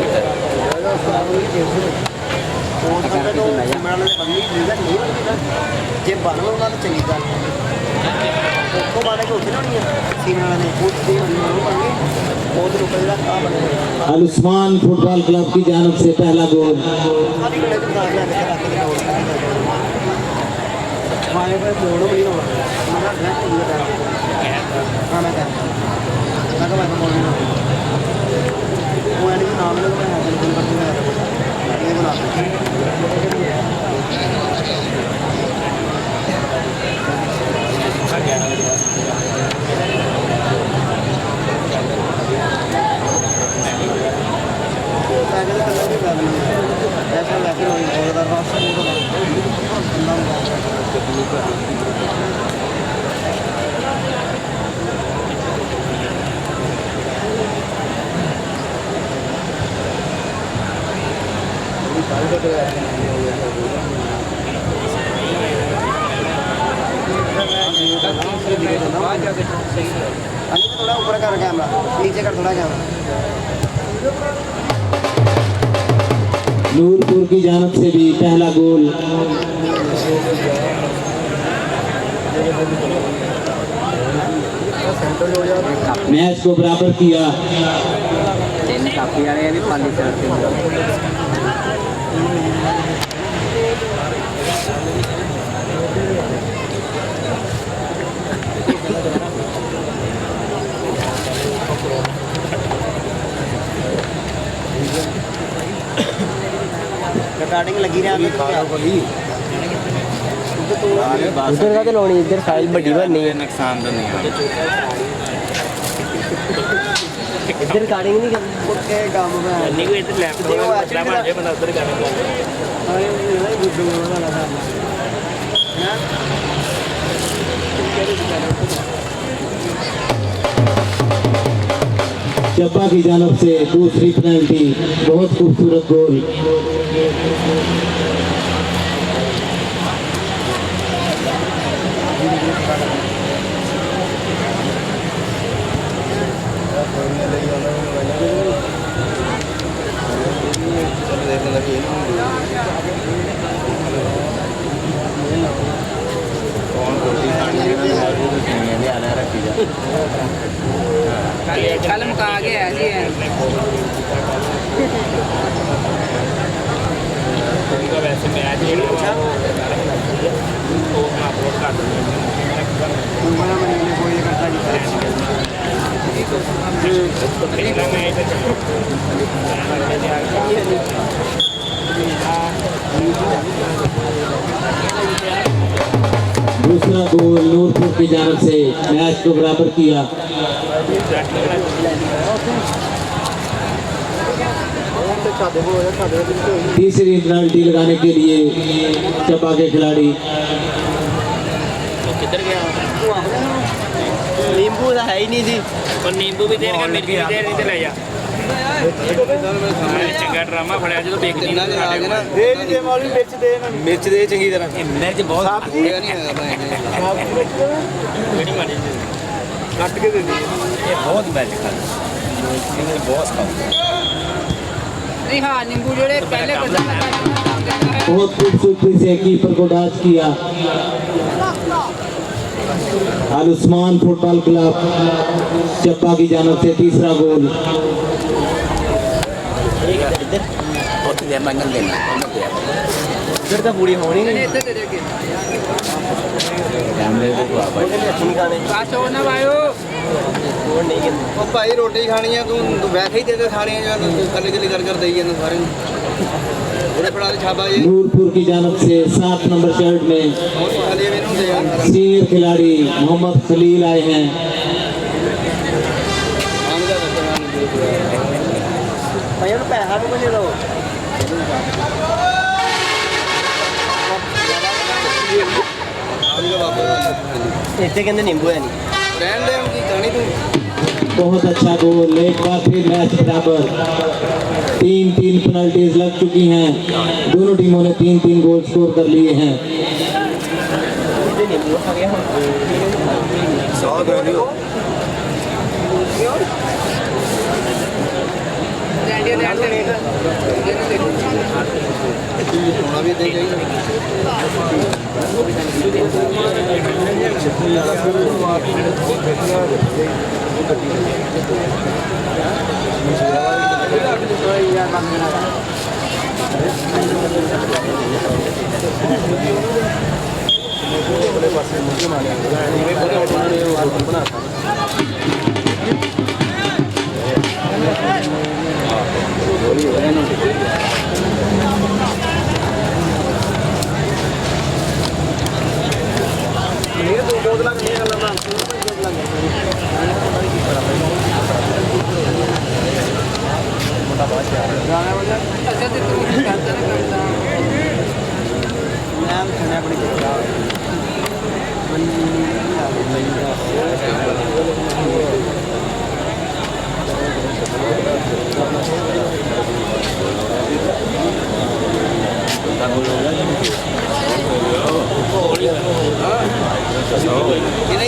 ਜੇ ਬਣ ਉਹਨਾਂ ਤਾਂ ਚੰਗੀ ਗੱਲ ਉਹ ਬਾਰੇ ਕਿ ਉੱਥੇ ਨਾ ਹੋਣੀ ਆ ਸੀਮਾ ਨੇ ਉੱਥੇ ਬਣਨਗੇ ਬਹੁਤ ਰੁਪਏ ਦਾ ਆ ਬਣੇਗਾ अल उस्मान फुटबॉल क्लब की जानब से पहला गोल। ਸਾਰੀ ਗੱਲੇ ਤੇ ਦਾਗ ਲੱਗ ਕੇ ਰੱਖ ਦੇ ਹੋਰ ਮਾਰੇ ਪਰ ਮੋੜ ਵੀ ਨਾ ਮੈਂ ਨਾ ਕੀ ਕਰਾਂ ਮੈਂ ਤਾਂ ਮੈਂ ਮੋੜ ਨਹੀਂ ਉਹ ਐਨੀ ਨਾਮ ਲੈ ਮੈਂ ਹਾਜ਼ਰ ਕਰ ਦੂੰਗਾ ਇਹ ਬਣਾ थोड़ा ऊपर कर कैमरा नीचे कर थोड़ा कैमरा नूरपुर की जानब से भी पहला गोल। मैच को बराबर किया। ਤਿੰਨ ਕਾਪੀ ਵਾਲੇ ਵੀ ਖਾਲੀ ਕਰਦੇ रिकॉर्डिंग लगी रहा ਉਧਰ ਕਾ ਤੇ ਲਾਉਣੀ ਇੱਧਰ ਫਾਈਲ ਵੱਡੀ ਬਣਨੀ ਹੈ ਨੁਕਸਾਨ ਤਾਂ ਨਹੀਂ ਹੋਣਾ ਇੱਧਰ ਰਿਕਾਰਡਿੰਗ ਨਹੀਂ ਕਰਨੀ के काम में ਨਹੀਂ ਕੋਈ ਇੱਧਰ ਲੈਪਟਾਪ ਦਾ ਮਸਲਾ ਬਣ ਜਾਏ ਬੰਦਾ ਉੱਧਰ ਕਰ चब्बा की जानब से दूसरी पेनल्टी। बहुत खूबसूरत गोल। ਕੱਲ ਮੁਕਾ ਗਿਆ ਜੀ ਵੈਸੇ ਮੈਚ ਜਿਹੜਾ ਉਹ ਅਪਲੋਡ ਕਰ कोई करता ਪਹਿਲਾ ਮੈਚ दूसरा गोल नूरपुर की जानब से मैच को बराबर किया। तीसरी पेनल्टी लगाने के लिए चब्बा के खिलाड़ी। ਕਿੱਧਰ ਗਿਆ नींबू तो है ही नहीं थी ਪਰ ਨਿੰਬੂ ਵੀ ਦੇਣਗੇ ਮਿਰਚ ਵੀ ਦੇਣੀ ਤੇ ਲੈ ਜਾ ਚੰਗਾ ਡਰਾਮਾ ਫੜਿਆ ਜਦੋਂ ਵੇਖ ਜਿੰਨਾ ਦੇ ਆ ਗਏ ਨਾ ਮਿਰਚ ਦੇ ਚੰਗੀ ਤਰ੍ਹਾਂ ਮਿਰਚ ਬਹੁਤ ਹੋਇਆ ਨਹੀਂ ਹੈਗਾ ਭਾਈ ਕਿਹੜੀ ਮਾੜੀ ਕੱਟ ਕੇ ਦੇ ਦੇ ਇਹ ਬਹੁਤ ਬੈਲ ਖਾਣਾ ਇਹ ਬਹੁਤ ਖਾਓ नहीं हाँ नींबू जोड़े पहले बहुत खूबसूरती से कीपर को डैच किया। अल उस्मान फुटबॉल क्लब चप्पा की जानिब से तीसरा गोल। इधर तो पूरी होनी नहीं कैमरे पे पास हो ना भाई ਉਹ ਭਾਈ ਰੋਟੀ ਖਾਣੀ ਆ ਤੂੰ ਵੈਸੇ ਹੀ ਦੇ ਦੇ ਸਾਰੀਆਂ ਜੋ ਕੱਲੇ ਕੱਲੇ ਕਰ ਦੇਈ ਜਾਂਦੇ ਸਾਰੇ ਨੂੰ ਉਹਦੇ ਫੜਾ ਦੇ ਛਾਬਾ ਜੀ नूरपुर की जानिब से 7 नंबर शर्ट में ਹੋਰ ਖਾਲੀ ਇਹਨੂੰ ਦੇ ਯਾਰ सीनियर खिलाड़ी मोहम्मद खलील आए हैं। ਆਮ ਦਾ ਦੱਸਣਾ भाई उन्हें पैसा भी नहीं दो ਆਮ ਦਾ ਵਾਪਸ इतने कहते नींबू है नहीं ਰਹਿਣ ਦੇ ਕੀ ਕਹਾਣੀ ਤੂੰ बहुत अच्छा गोल। एक बार फिर मैच बराबर। 3-3 पेनल्टीज लग चुकी हैं। दोनों टीमों ने 3-3 गोल स्कोर कर लिए हैं। ਹੋਣਾ ਵੀ ਦੇ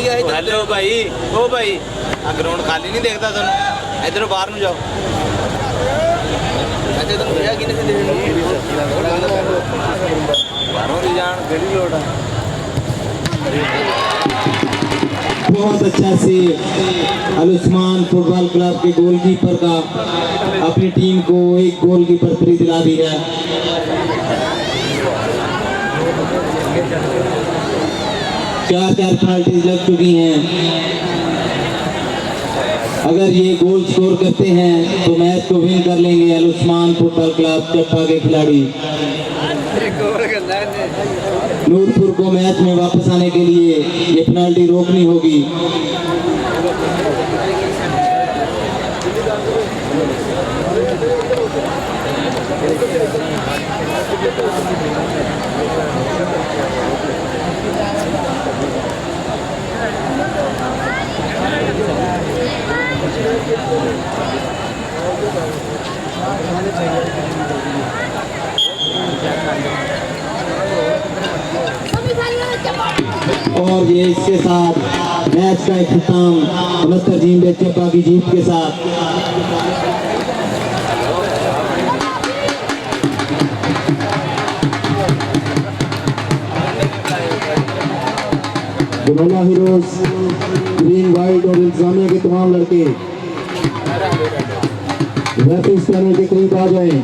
ਚਾਹੀਦਾ हेलो भाई ओ भाई आ ग्राउंड खाली नहीं देखता तुम इधर बाहर ਨੂੰ ਜਾਓ ਅੱਛਾ ਤੈਨੂੰ ਕਿਹਾ ਕਿਨੇ ਸੇ ਦੇ ਬਾਹਰੋਂ ਦੀ ਜਾਣ ਕਿਹੜੀ ਲੋੜ ਆ बहुत अच्छा सेव अल उस्मान फुटबॉल क्लब के गोलकीपर का अपनी टीम को एक गोल की बर्तरी दिला दी है। चार पेनल्टीज लग चुकी हैं। अगर ये गोल स्कोर करते हैं तो मैच को विन कर लेंगे अल उस्मान फुटबॉल क्लब चप्पा के खिलाड़ी। नूरपुर को मैच में वापस आने के लिए ये पेनल्टी रोकनी होगी। और ये इसके साथ मैच का इख्तिताम 69 जींद चप्पा की जीत के साथ। गुरुला हीरोज ग्रीन वाइट और इंतजामिया के तमाम लड़के रेफरीज पैनल के करीब आ जाएं।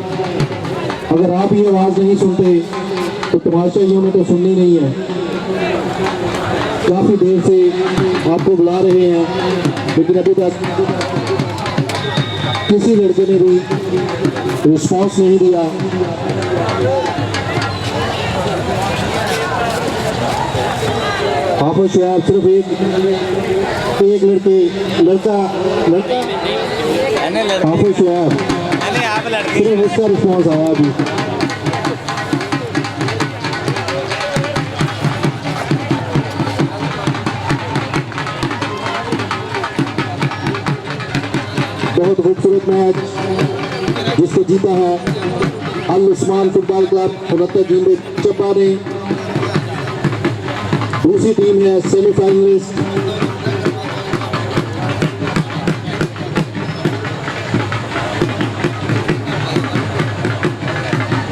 अगर आप ये आवाज़ नहीं सुनते तो तमाशाइयों में तो सुननी नहीं है। काफ़ी देर से आपको बुला रहे हैं लेकिन अभी तक किसी लड़के ने भी रिस्पॉन्स नहीं दिया। हाफिज शुएब सिर्फ एक लड़का हाफिज शुएब सिर्फ इसका रिस्पॉन्स आया अभी। बहुत खूबसूरत मैच जिसको जीता है अल उस्मान फुटबॉल क्लब मुरत्ता जिंद चब्बा ने। दूसरी टीम है सेमीफाइनलिस्ट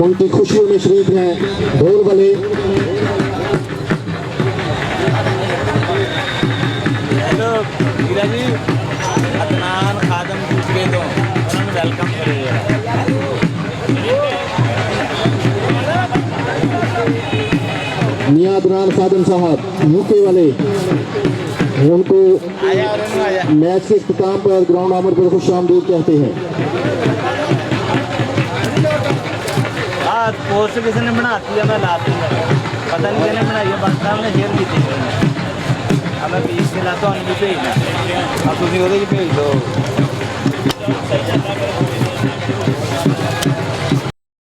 उनकी खुशियों में शरीक हैं ढोल वाले। हेलो हीरा जी, अदनान खादम पूछ के तो उन्होंने वेलकम करेगा। मियां अदनान खादम साहब यूके वाले, उनको मैच के इख्तिताम पर ग्राउंड आमद पर खुश आमदीद कहते हैं। पोस्ट किसी ने बनाती है, मैं लाती हूँ, पता नहीं किसने बनाई है, बस साहब ने शेयर की थी। अब मैं पीस के लाता हूँ, भी भेजना अब तुम भेज दो।